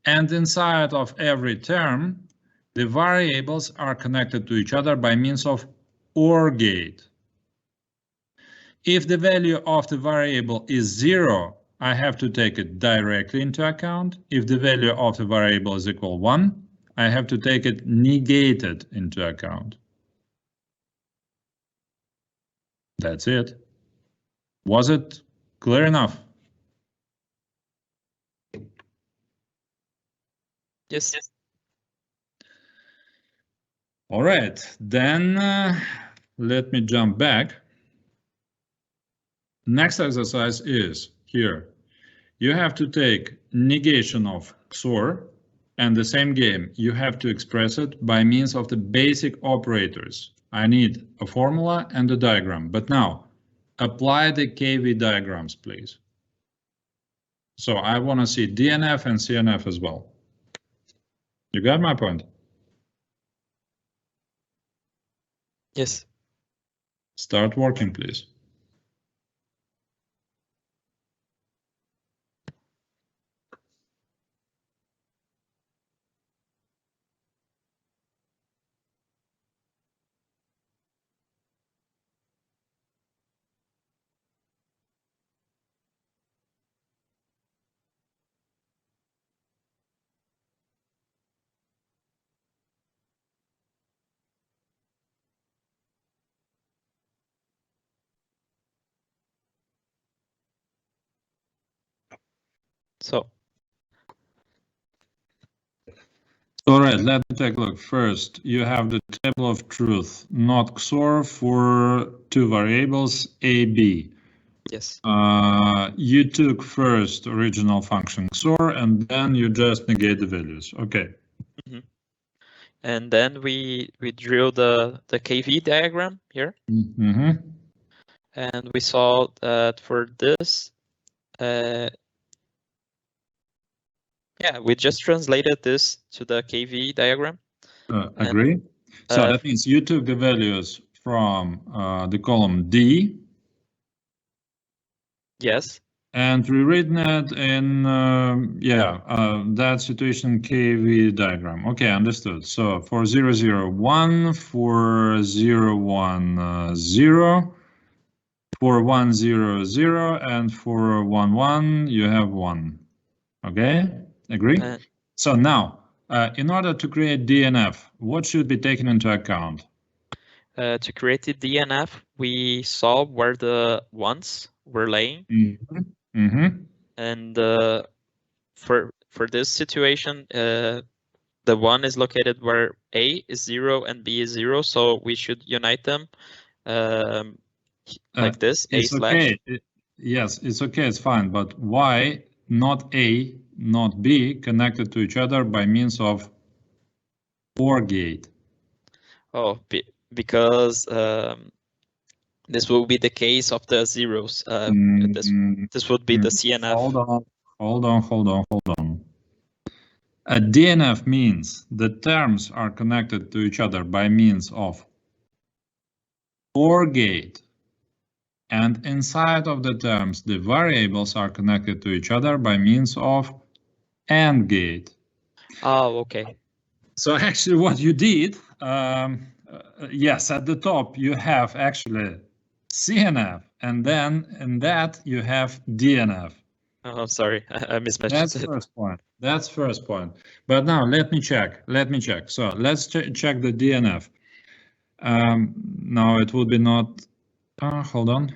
and inside of every term, the variables are connected to each other by means of OR gate. If the value of the variable is 0, I have to take it directly into account. If the value of the variable is equal 1, I have to take it negated into account. That's it. Was it clear enough? Yes. All right, then let me jump back. Next exercise is here. You have to take negation of XOR, and the same game, you have to express it by means of the basic operators. I need a formula and a diagram, but now apply the KV diagrams, please. So I want to see DNF and CNF as well. You got my point? Yes. Start working, please. So. All right, let me take a look. First, you have the table of truth, not XOR, for two variables, A, B. Yes. You took first original function XOR, and then you just negate the values. Okay. Mm-hmm. And then we drew the KV diagram here. Mm-hmm. And we saw that for this, yeah, we just translated this to the KV diagram. Agree. So that means you took the values from the column D. Yes. And rewritten it in, that situation KV diagram. Okay, understood. So for 0, 0, 1, for 0, 1, 0, for 1, 0, 0, and for 1, 1, you have 1. Okay, agree? So now, in order to create DNF, what should be taken into account? To create the DNF, we saw where the ones were laying. Mm-hmm. Mm-hmm. And for this situation, the one is located where A is 0 and B is 0, so we should unite them like this, A It's slash. okay. Yes, it's okay, it's fine. But why not A, not B connected to each other by means of OR gate? Oh, because this will be the case of the zeros. This would be the CNF. Hold on. A DNF means the terms are connected to each other by means of OR gate. And inside of the terms, the variables are connected to each other by means of AND gate. Oh, okay. So actually what you did, yes, at the top you have actually CNF, and then in that you have DNF. Oh, sorry, I mismatched That's it. first point. That's first point. But now let me check. So let's check the DNF. Now it would be not. Hold on.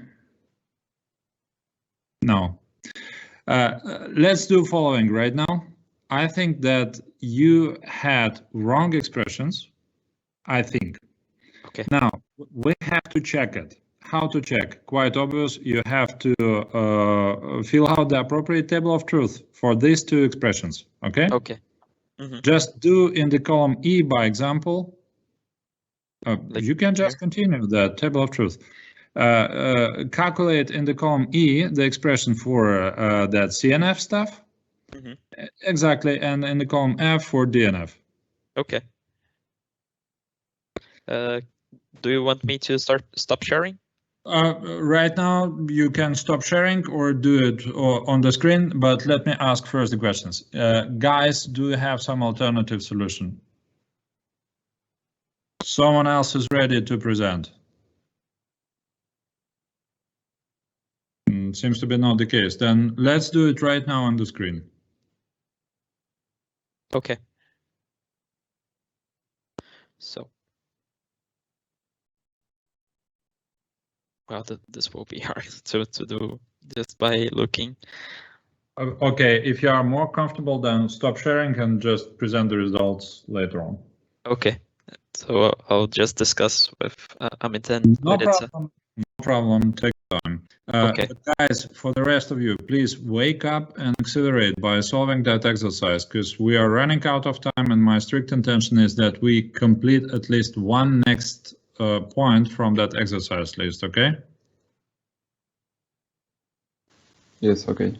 No. Let's do following right now. I think that you had wrong expressions. I think. Okay. Now we have to check it. How to check? Quite obvious. You have to fill out the appropriate table of truth for these two expressions. Okay. Okay. Mm-hmm. Just do in the column E, by example. You can just continue the table of truth. Calculate in the column E the expression for that CNF stuff. Mm-hmm. Exactly, and in the column F for DNF. Okay. Do you want me to stop sharing? Right now, you can stop sharing or do it on the screen, but let me ask first the questions. Guys, do you have some alternative solution? Someone else is ready to present? Seems to be not the case. Then let's do it right now on the screen. Okay. So, well, this will be hard to do just by looking. Okay, if you are more comfortable, then stop sharing and just present the results later on. Okay, so I'll just discuss with Amit and Veritsa. No problem, take time. Okay. Guys, for the rest of you, please wake up and accelerate by solving that exercise, because we are running out of time, and my strict intention is that we complete at least one next point from that exercise list, okay? Yes, okay.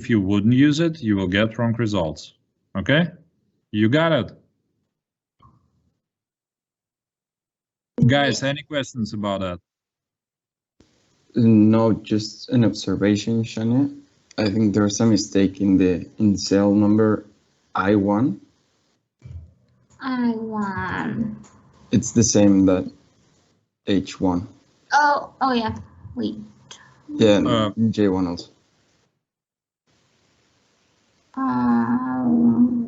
if you wouldn't use it, you will get wrong results. Okay? You got it. Guys, any questions about that? No, just an observation, Shania. I think there's a mistake in cell number I1. I1. It's the same that H1. Oh yeah. Wait. Yeah, and J1 also.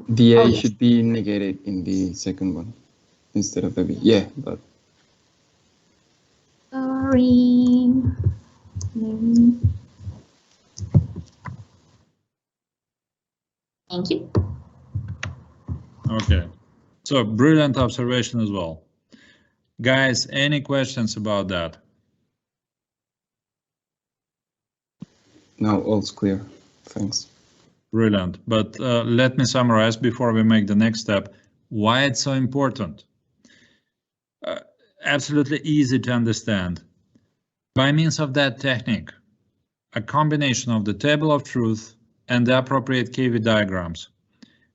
The A should be negated in the second one instead of the B. Yeah, but. Sorry. Thank you. Okay. So brilliant observation as well. Guys, any questions about that? Now all's clear. Thanks. Brilliant. But let me summarize before we make the next step. Why it's so important? Absolutely easy to understand. By means of that technique, a combination of the table of truth and the appropriate KV diagrams,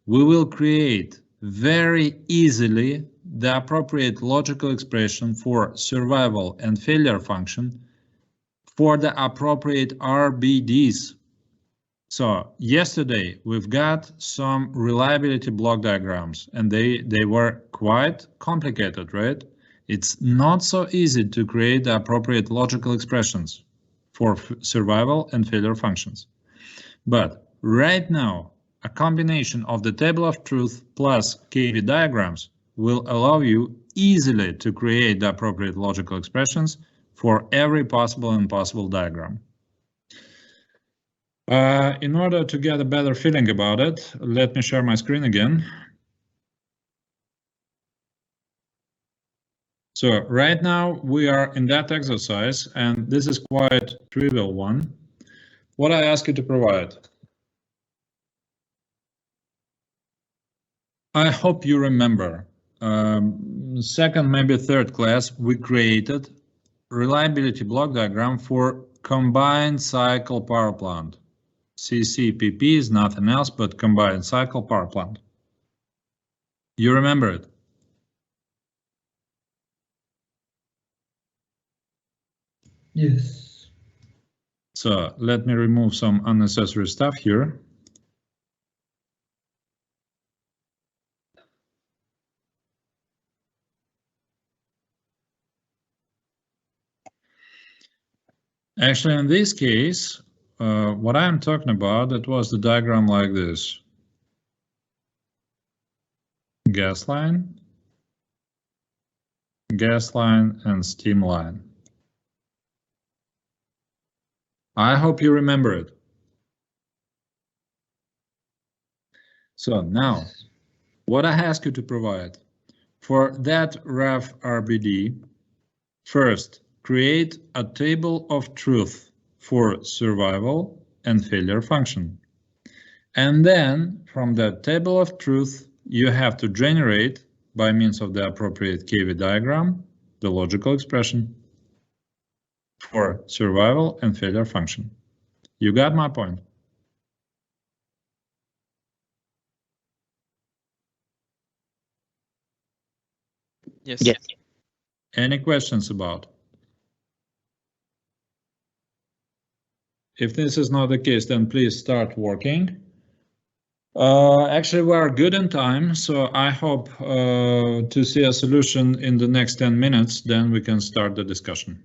we will create very easily the appropriate logical expression for survival and failure function for the appropriate RBDs. So yesterday we've got some reliability block diagrams and they were quite complicated, right? It's not so easy to create the appropriate logical expressions for survival and failure functions. But right now, a combination of the table of truth plus KV diagrams will allow you easily to create the appropriate logical expressions for every possible and impossible diagram. In order to get a better feeling about it, let me share my screen again. So right now we are in that exercise, and this is quite trivial one. What I ask you to provide. I hope you remember, second, maybe third class, we created reliability block diagram for combined cycle power plant. CCPP is nothing else but combined cycle power plant. You remember it? Yes. So let me remove some unnecessary stuff here. Actually, in this case, what I'm talking about, it was the diagram like this. Gas line, and steam line. I hope you remember it. So now, what I ask you to provide for that ref RBD, first, create a table of truth for survival and failure function. And then from that table of truth, you have to generate, by means of the appropriate KV diagram, the logical expression for survival and failure function. You got my point? Yes. Yes. Any questions about? If this is not the case, then please start working. Actually, we are good in time, so I hope to see a solution in the next 10 minutes, then we can start the discussion.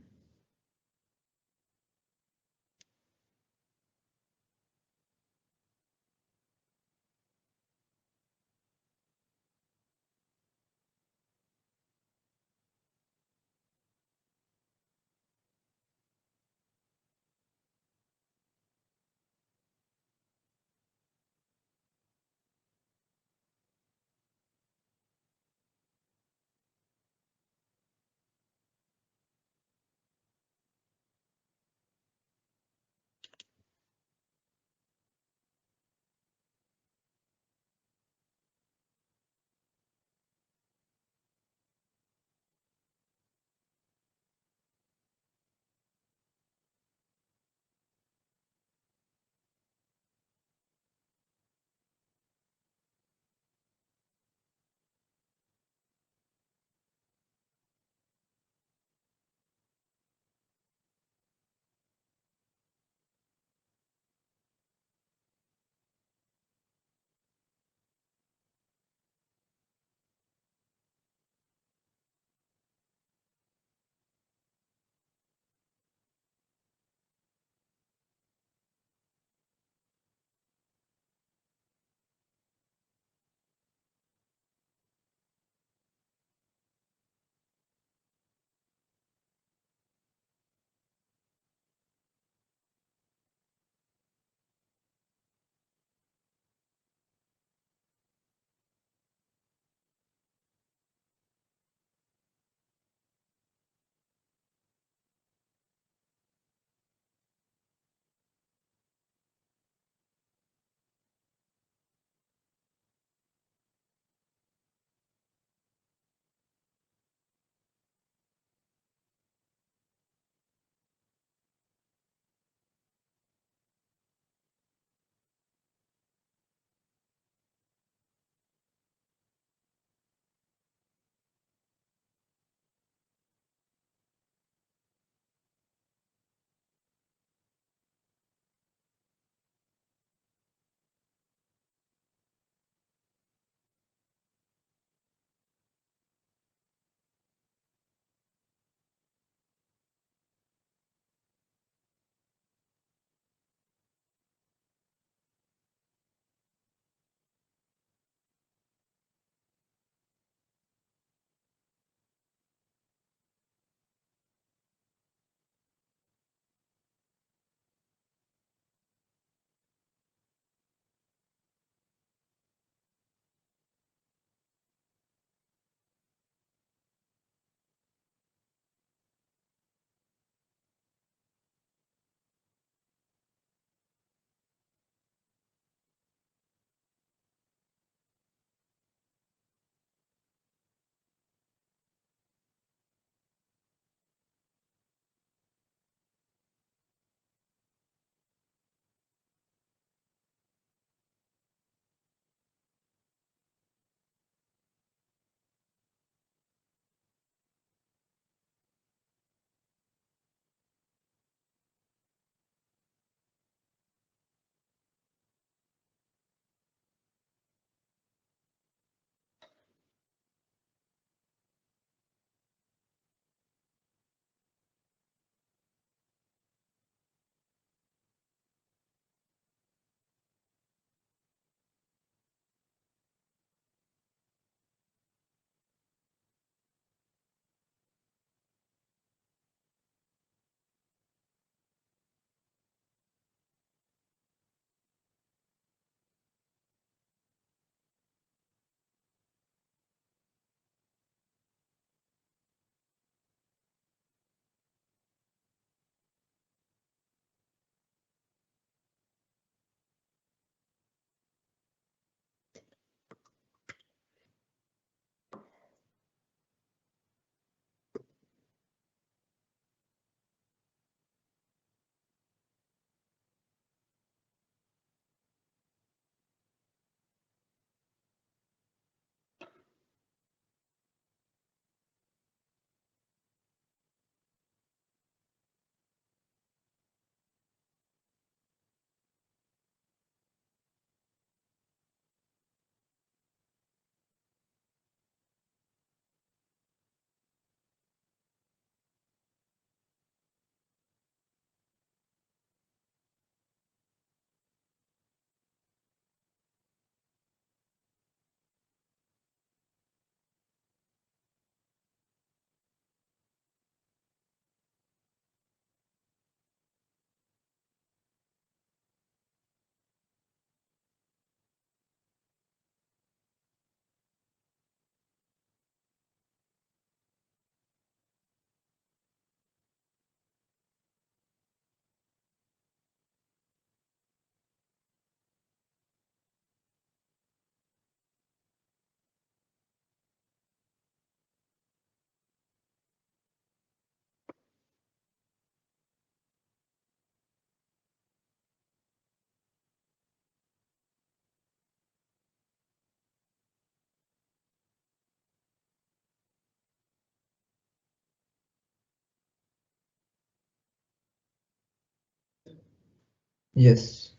Yes.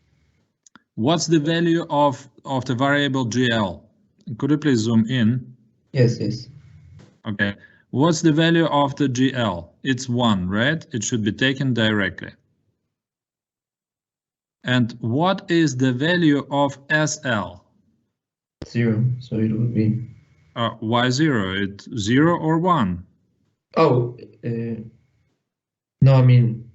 What's the value of the variable GL? Could you please zoom in? Yes, yes. Okay. What's the value of the GL? It's 1, right? It should be taken directly. And what is the value of SL? 0, so it would be... Why 0? It's 0 or 1? Oh, no, I mean,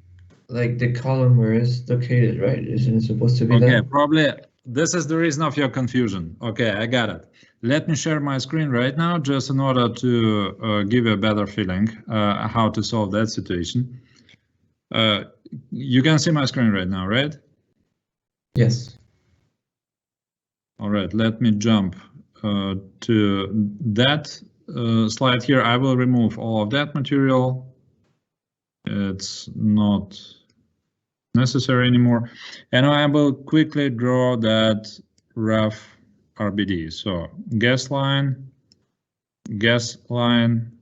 like the column where it's located, right? Isn't it supposed to be Okay, that? probably this is the reason of your confusion. Okay, I got it. Let me share my screen right now, just in order to give you a better feeling how to solve that situation. You can see my screen right now, right? Yes. All right, let me jump to that slide here. I will remove all of that material. It's not necessary anymore. And I will quickly draw that rough RBD. So gas line,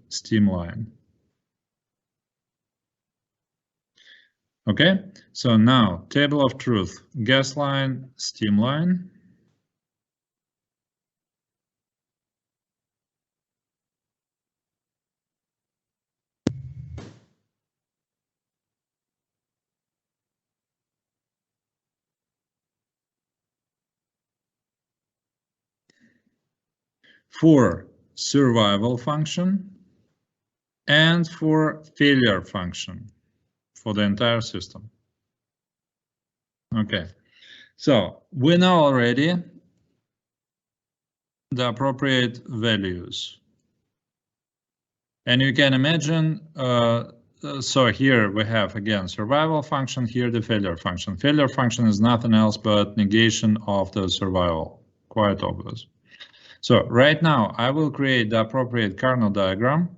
steam line. Okay, so now table of truth, gas line, steam line. For survival function and for failure function for the entire system. Okay, so we know already the appropriate values. And you can imagine, so here we have again survival function, here the failure function. Failure function is nothing else but negation of the survival, quite obvious. So right now I will create the appropriate Carnot diagram.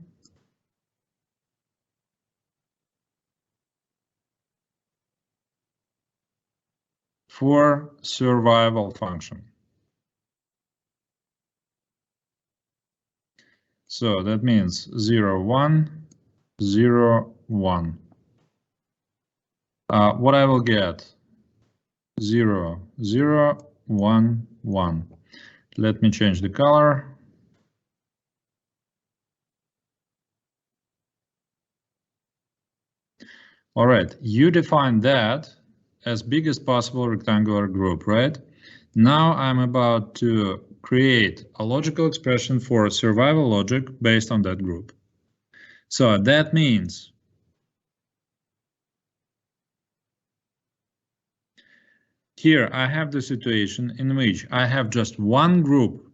For survival function. So that means 0, 1, 0, 1. What I will get? 0, 0, 1, 1. Let me change the color. All right, you define that as biggest possible rectangular group, right? Now I'm about to create a logical expression for survival logic based on that group. So that means here I have the situation in which I have just one group.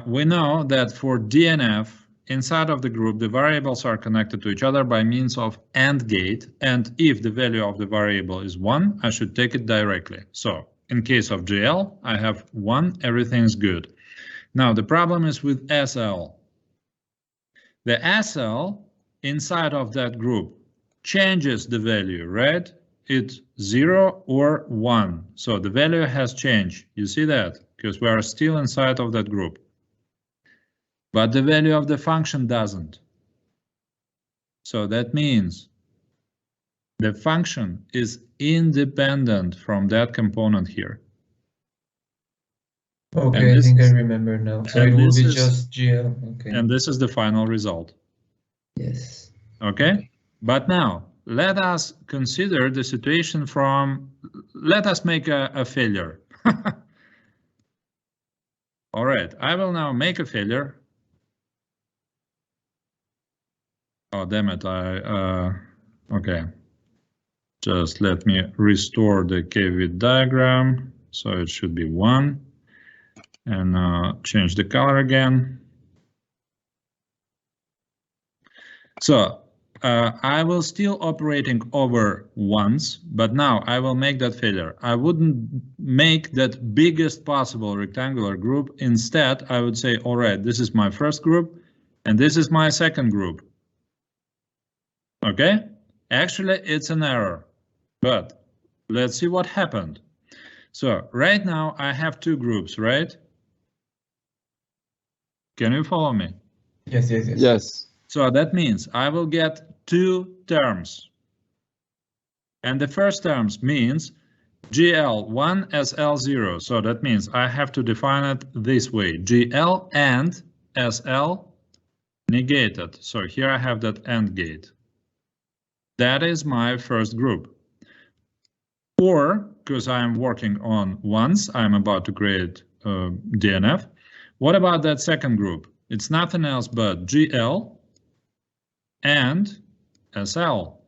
We know that for DNF, inside of the group, the variables are connected to each other by means of AND gate. And if the value of the variable is 1, I should take it directly. So in case of GL, I have 1, everything's good. Now the problem is with SL. The SL inside of that group changes the value, right? It's 0 or 1. So the value has changed. You see that? Because we are still inside of that group. But the value of the function doesn't. So that means the function is independent from that component here. Okay, I think I remember now. So it will be just GL. Okay. And this is the final result. Yes. Okay, but now let us consider the situation from, let us make a failure. All right, I will now make a failure. Oh, damn it, okay. Just let me restore the k-width diagram. So it should be 1. And change the color again. So I will still operating over ones, but now I will make that failure. I wouldn't make that biggest possible rectangular group. Instead, I would say, all right, this is my first group, and this is my second group. Okay, actually it's an error, but let's see what happened. So right now I have two groups, right? Can you follow me? Yes, yes, yes. Yes. So that means I will get two terms. And the first terms means GL1 as L0. So that means I have to define it this way, GL and SL negated. So here I have that AND gate. That is my first group. Or, because I am working on ones, I'm about to create DNF. What about that second group? It's nothing else but GL and SL.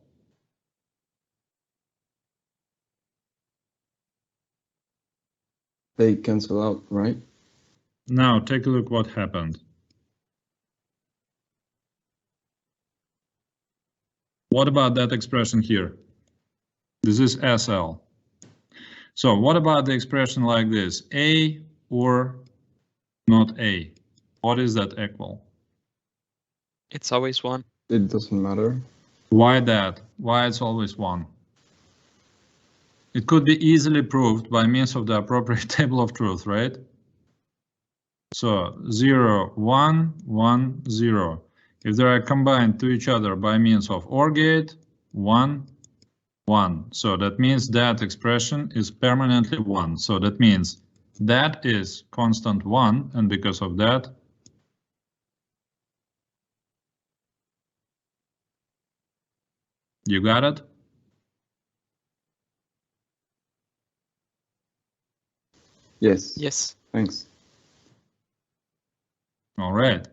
They cancel out, right? Now take a look what happened. What about that expression here? This is SL. So what about the expression like this? A or not A? What is that equal? It's always 1. It doesn't matter. Why that? Why it's always 1? It could be easily proved by means of the appropriate table of truth, right? So 0, 1, 1, 0. If they are combined to each other by means of OR gate, 1, 1. So that means that expression is permanently 1. So that means that is constant 1, and because of that, you got it? Yes. Yes. Thanks. All right.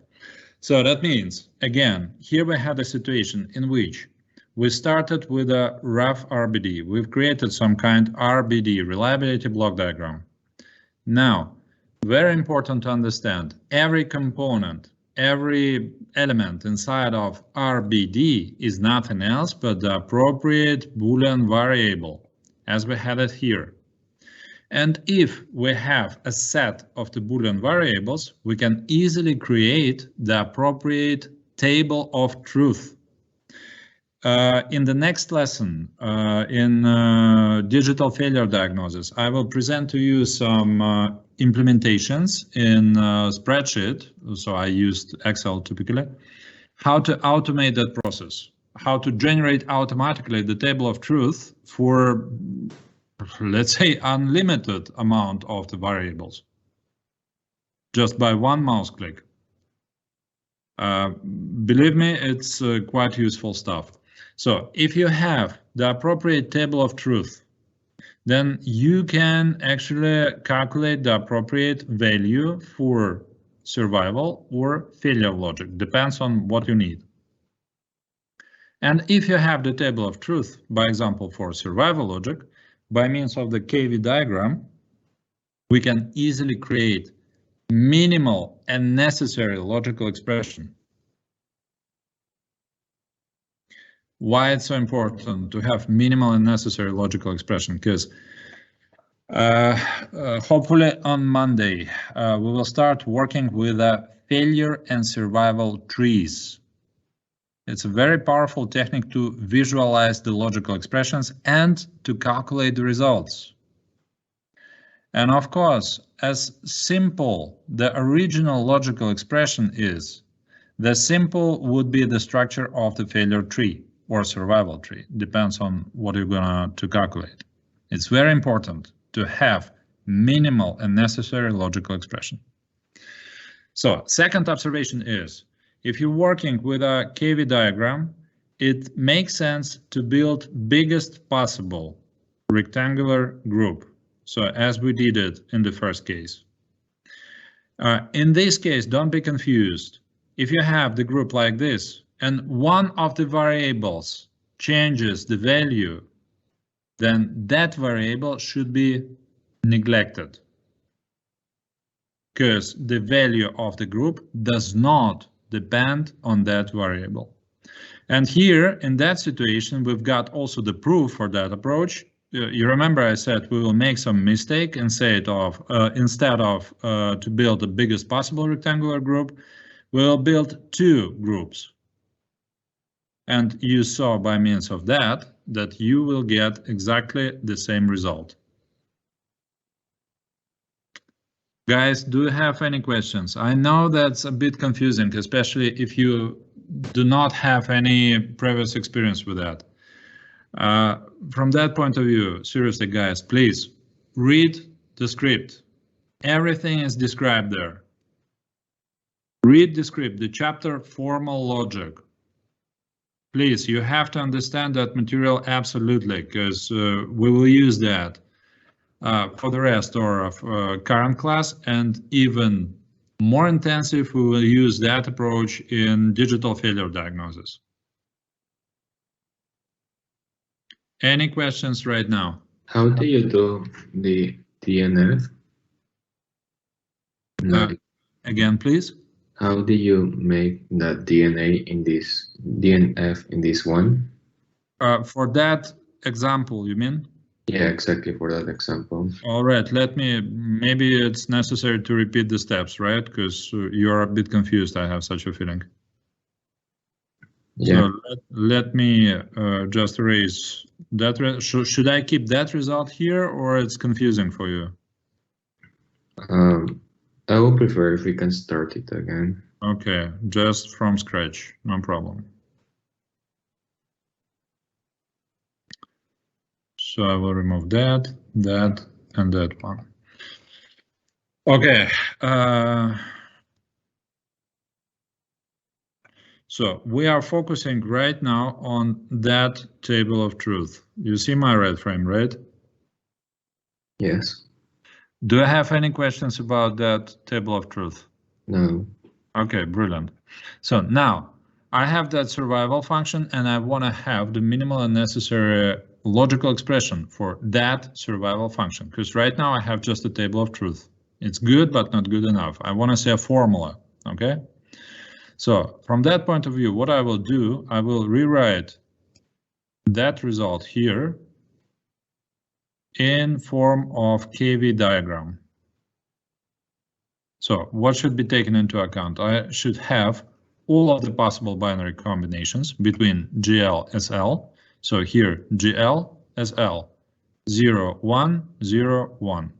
So that means, again, here we have a situation in which we started with a rough RBD. We've created some kind of RBD, reliability block diagram. Now, very important to understand, every component, every element inside of RBD is nothing else but the appropriate Boolean variable, as we had it here. And if we have a set of the Boolean variables, we can easily create the appropriate table of truth. In the next lesson, in digital failure diagnosis, I will present to you some implementations in spreadsheet. So I used Excel typically, how to automate that process, how to generate automatically the table of truth for, let's say, unlimited amount of the variables, just by one mouse click. Believe me, it's quite useful stuff. So if you have the appropriate table of truth, then you can actually calculate the appropriate value for survival or failure logic, depends on what you need. And if you have the table of truth, by example, for survival logic, by means of the KV diagram, we can easily create minimal and necessary logical expression. Why it's so important to have minimal and necessary logical expression? Because hopefully on Monday, we will start working with failure and survival trees. It's a very powerful technique to visualize the logical expressions and to calculate the results. And of course, as simple the original logical expression is, the simple would be the structure of the failure tree or survival tree, depends on what you're gonna to calculate. It's very important to have minimal and necessary logical expression. So second observation is, if you're working with a KV diagram, it makes sense to build biggest possible rectangular group. So as we did it in the first case. In this case, don't be confused. If you have the group like this, and one of the variables changes the value, then that variable should be neglected, because the value of the group does not depend on that variable. And here, in that situation, we've got also the proof for that approach. You remember I said we will make some mistake and say it of instead of to build the biggest possible rectangular group, we'll build two groups. And you saw by means of that you will get exactly the same result. Guys, do you have any questions? I know that's a bit confusing, especially if you do not have any previous experience with that. From that point of view, seriously, guys, please read the script. Everything is described there. Read the script, the chapter formal logic. Please, you have to understand that material absolutely, because we will use that for the rest of current class, and even more intensive, we will use that approach in digital failure diagnosis. Any questions right now? How do you do the DNF? Again, please. How do you make that DNF in this one? For that example, you mean? Yeah, exactly, for that example. All right, maybe it's necessary to repeat the steps, right? Because you're a bit confused, I have such a feeling. Yeah. So let me just erase that. Should I keep that result here, or it's confusing for you? I would prefer if we can start it again. Okay, just from scratch, no problem. So I will remove that, and that one. Okay. So we are focusing right now on that table of truth. You see my red frame, right? Yes. Do I have any questions about that table of truth? No. Okay, brilliant. So now I have that survival function, and I want to have the minimal and necessary logical expression for that survival function, because right now I have just a table of truth. It's good, but not good enough. I want to say a formula, okay? So from that point of view, what I will do, I will rewrite that result here in form of KV diagram. So what should be taken into account? I should have all of the possible binary combinations between GL, SL. So here, GL, SL, 0, 1, 0, 1.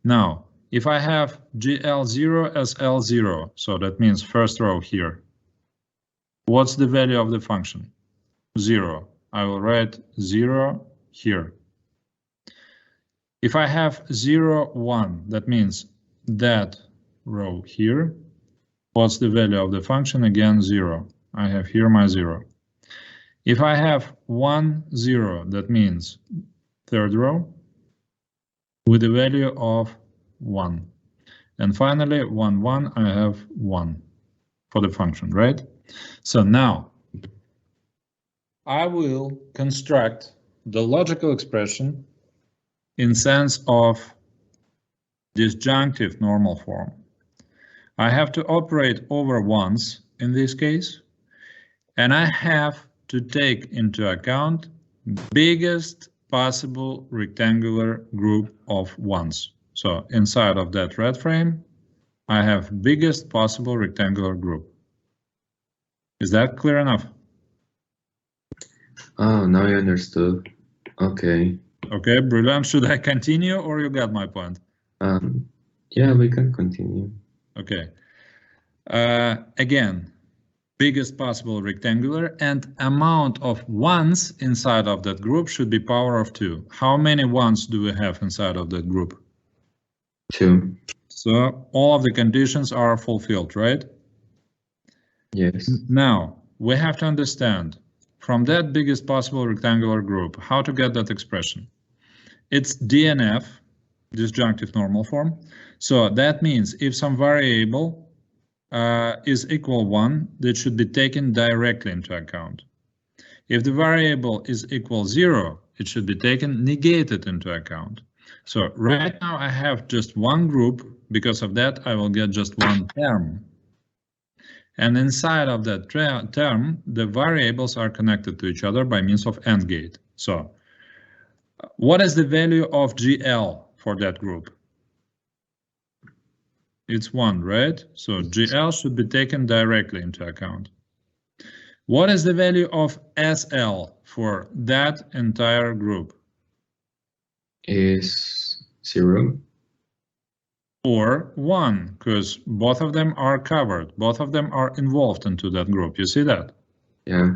Now, if I have GL0, SL0, so that means first row here, what's the value of the function? 0. I will write 0 here. If I have 0, 1, that means that row here. What's the value of the function? Again, 0. I have here my 0. If I have 1, 0, that means third row with the value of 1. And finally, 1, 1, I have 1 for the function, right? So now I will construct the logical expression in sense of disjunctive normal form. I have to operate over ones in this case, and I have to take into account biggest possible rectangular group of ones. So inside of that red frame, I have biggest possible rectangular group. Is that clear enough? Oh, now I understood. Okay. Okay, brilliant. Should I continue, or you got my point? Yeah, we can continue. Okay. Again, biggest possible rectangular, and amount of ones inside of that group should be power of 2. How many ones do we have inside of that group? 2. So all of the conditions are fulfilled, right? Yes. Now, we have to understand from that biggest possible rectangular group how to get that expression. It's DNF, disjunctive normal form. So that means if some variable is equal 1, that should be taken directly into account. If the variable is equal 0, it should be taken negated into account. So right now I have just one group. Because of that, I will get just one term. And inside of that term, the variables are connected to each other by means of AND gate. So what is the value of GL for that group? It's 1, right? So GL should be taken directly into account. What is the value of SL for that entire group? Is 0. Or 1, because both of them are covered. Both of them are involved into that group. You see that? Yeah.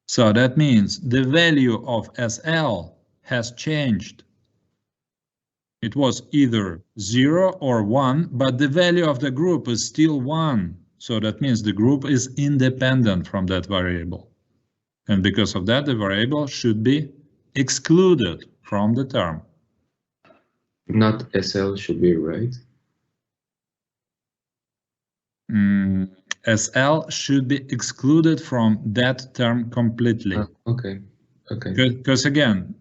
So that means the value of SL has changed. It was either 0 or 1, but the value of the group is still 1. So that means the group is independent from that variable. And because of that, the variable should be excluded from the term. Not SL should be right. SL should be excluded from that term completely. Okay. Because again,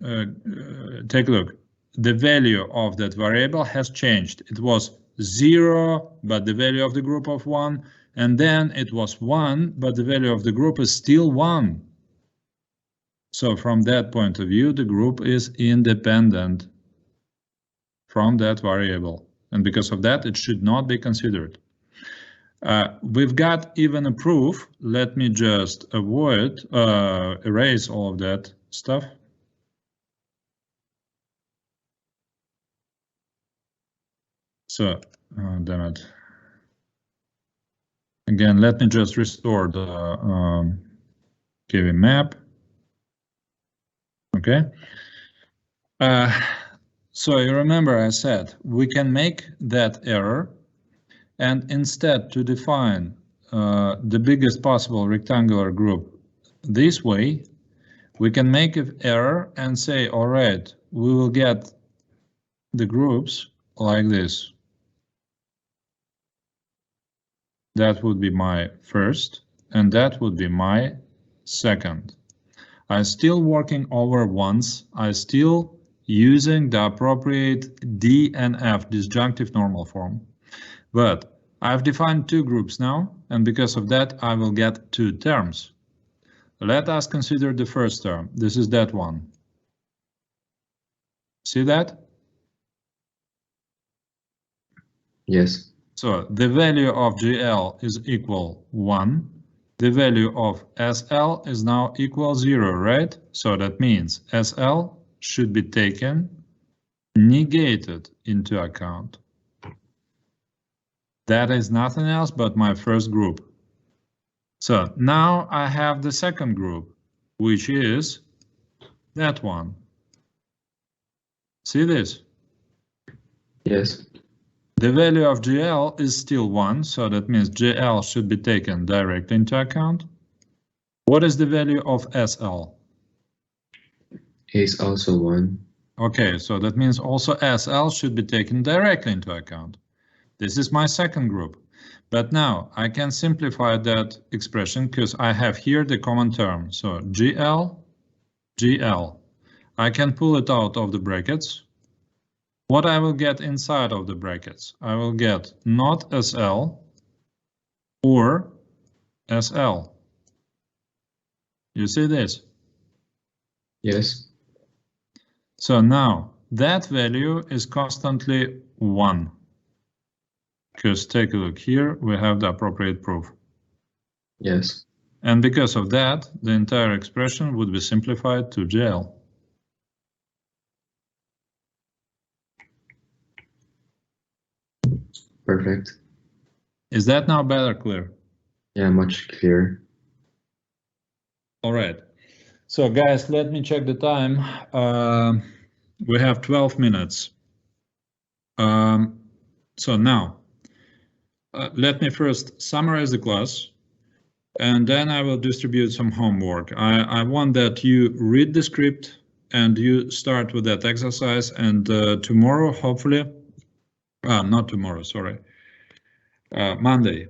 take a look. The value of that variable has changed. It was 0, but the value of the group of 1, and then it was 1, but the value of the group is still 1. So from that point of view, the group is independent from that variable, and because of that, it should not be considered. We've got even a proof. Let me just erase all of that stuff. So, damn it. Again, let me just restore the KV map. Okay. So you remember I said we can make that error, and instead to define the biggest possible rectangular group this way, we can make an error and say, all right, we will get the groups like this. That would be my first, and that would be my second. I'm still working over ones. I'm still using the appropriate D and F, disjunctive normal form. But I've defined two groups now, and because of that, I will get two terms. Let us consider the first term. This is that one. See that? Yes. So the value of GL is equal 1. The value of SL is now equal 0, right? So that means SL should be taken, negated into account. That is nothing else but my first group. So now I have the second group, which is that one. See this? Yes. The value of GL is still 1, so that means GL should be taken directly into account. What is the value of SL? Is also 1. Okay, so that means also SL should be taken directly into account. This is my second group. But now I can simplify that expression because I have here the common term. So GL, GL. I can pull it out of the brackets. What I will get inside of the brackets? I will get not SL or SL. You see this? Yes. So now that value is constantly 1. Because take a look here, we have the appropriate proof. Yes. And because of that, the entire expression would be simplified to GL. Perfect. Is that now better clear? Yeah, much clearer. All right. So guys, let me check the time. We have 12 minutes. So now, let me first summarize the class, and then I will distribute some homework. I want that you read the script and you start with that exercise, and tomorrow, hopefully, not tomorrow, sorry, Monday,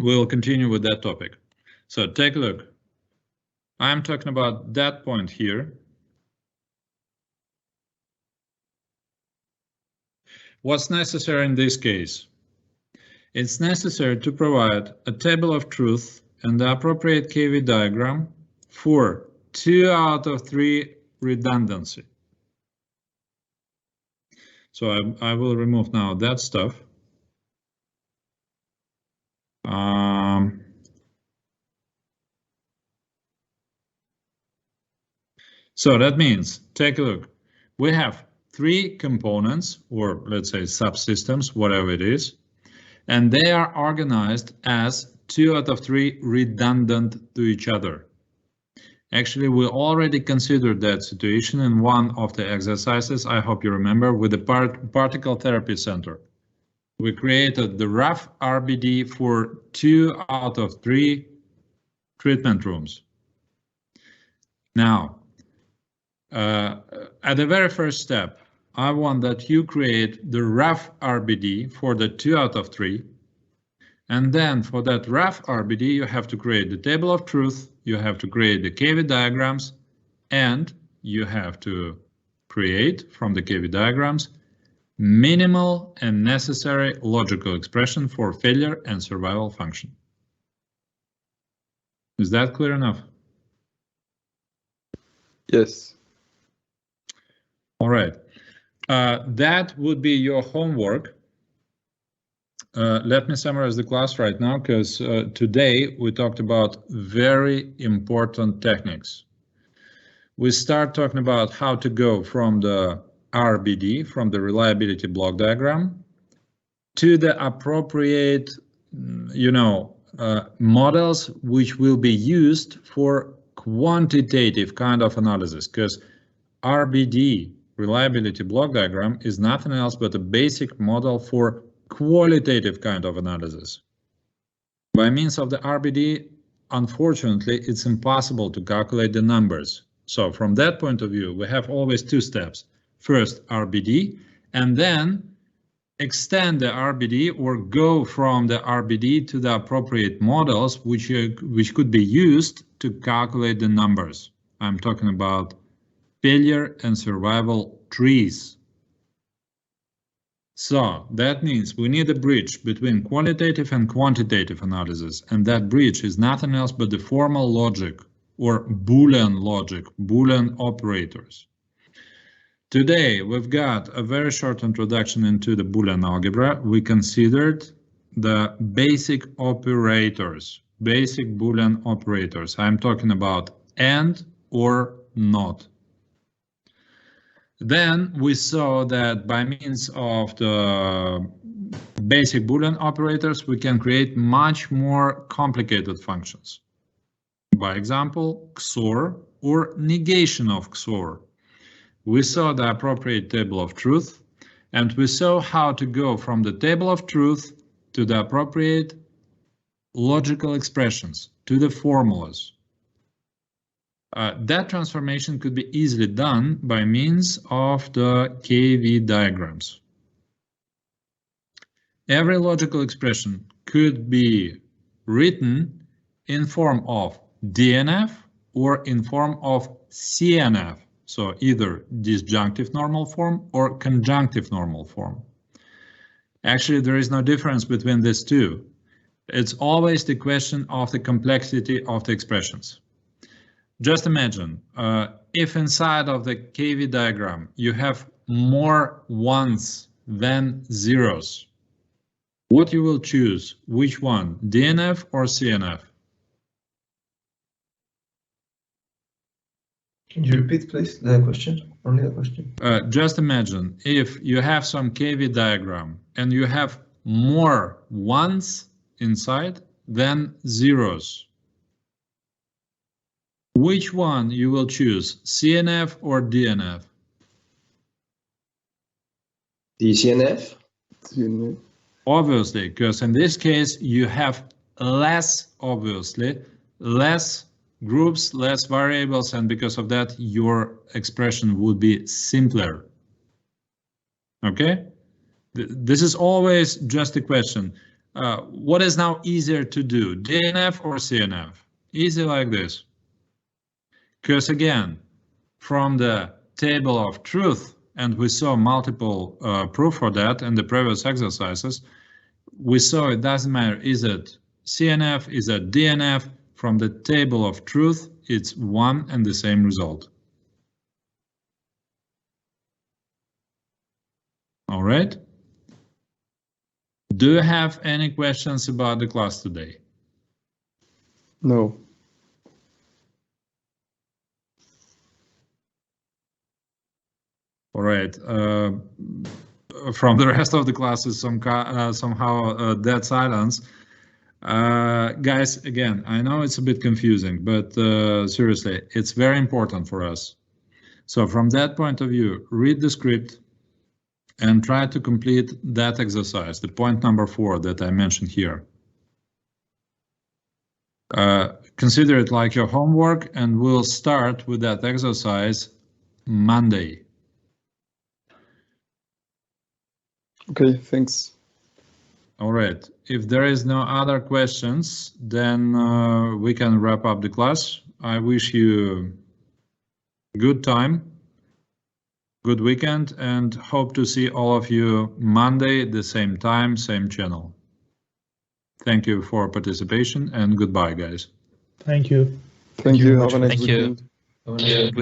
we'll continue with that topic. So take a look. I'm talking about that point here. What's necessary in this case? It's necessary to provide a table of truth and the appropriate KV diagram for 2 out of 3 redundancy. So I will remove now that stuff. So that means, take a look. We have 3 components, or let's say subsystems, whatever it is. and they are organized as 2 out of 3 redundant to each other. Actually, we already considered that situation in one of the exercises, I hope you remember, with the particle therapy center. We created the rough RBD for 2 out of 3 treatment rooms. Now, at the very first step, I want that you create the rough RBD for the 2 out of 3. And then for that rough RBD, you have to create the table of truth, you have to create the KV diagrams, and you have to create from the KV diagrams minimal and necessary logical expression for failure and survival function. Is that clear enough? Yes. All right. That would be your homework. Let me summarize the class right now, because today we talked about very important techniques. We start talking about how to go from the RBD, from the reliability block diagram, to the appropriate, models which will be used for quantitative kind of analysis, because RBD, reliability block diagram, is nothing else but a basic model for qualitative kind of analysis. By means of the RBD, unfortunately, it's impossible to calculate the numbers. So from that point of view, we have always 2 steps. First RBD, and then extend the RBD or go from the RBD to the appropriate models which could be used to calculate the numbers. I'm talking about failure and survival trees. So that means we need a bridge between qualitative and quantitative analysis, and that bridge is nothing else but the formal logic or Boolean logic, Boolean operators. Today we've got a very short introduction into the Boolean algebra. We considered the basic operators, basic Boolean operators. I'm talking about and or not. Then we saw that by means of the basic Boolean operators, we can create much more complicated functions. By example, XOR or negation of XOR. We saw the appropriate table of truth, and we saw how to go from the table of truth to the appropriate logical expressions, to the formulas. That transformation could be easily done by means of the KV diagrams. Every logical expression could be written in form of DNF or in form of CNF, so either disjunctive normal form or conjunctive normal form. Actually, there is no difference between these two. It's always the question of the complexity of the expressions. Just imagine, if inside of the KV diagram you have more ones than zeros, what you will choose? Which one, DNF or CNF? Can you repeat, please, the question? Only the question. Just imagine if you have some KV diagram and you have more ones inside than zeros. Which one you will choose, CNF or DNF? The CNF? CNF. Obviously, because in this case you have less, obviously, less groups, less variables, and because of that your expression would be simpler. Okay? This is always just a question. What is now easier to do, DNF or CNF? Easy like this. Because again, from the table of truth, and we saw multiple proof for that in the previous exercises, we saw it doesn't matter, is it CNF, is it DNF, from the table of truth, it's one and the same result. All right. Do you have any questions about the class today? No. All right. from the rest of the classes somehow dead silence. Guys, again, I know it's a bit confusing, but seriously, it's very important for us. So from that point of view, read the script and try to complete that exercise, the point number 4 that I mentioned here. Consider it like your homework, and we'll start with that exercise Monday. Okay, thanks. All right. If there is no other questions, then we can wrap up the class. I wish you good time, good weekend, and hope to see all of you Monday, the same time, same channel. Thank you for participation, and goodbye, guys. Thank you. Thank you. Have a nice Thank you. weekend. Have a nice weekend.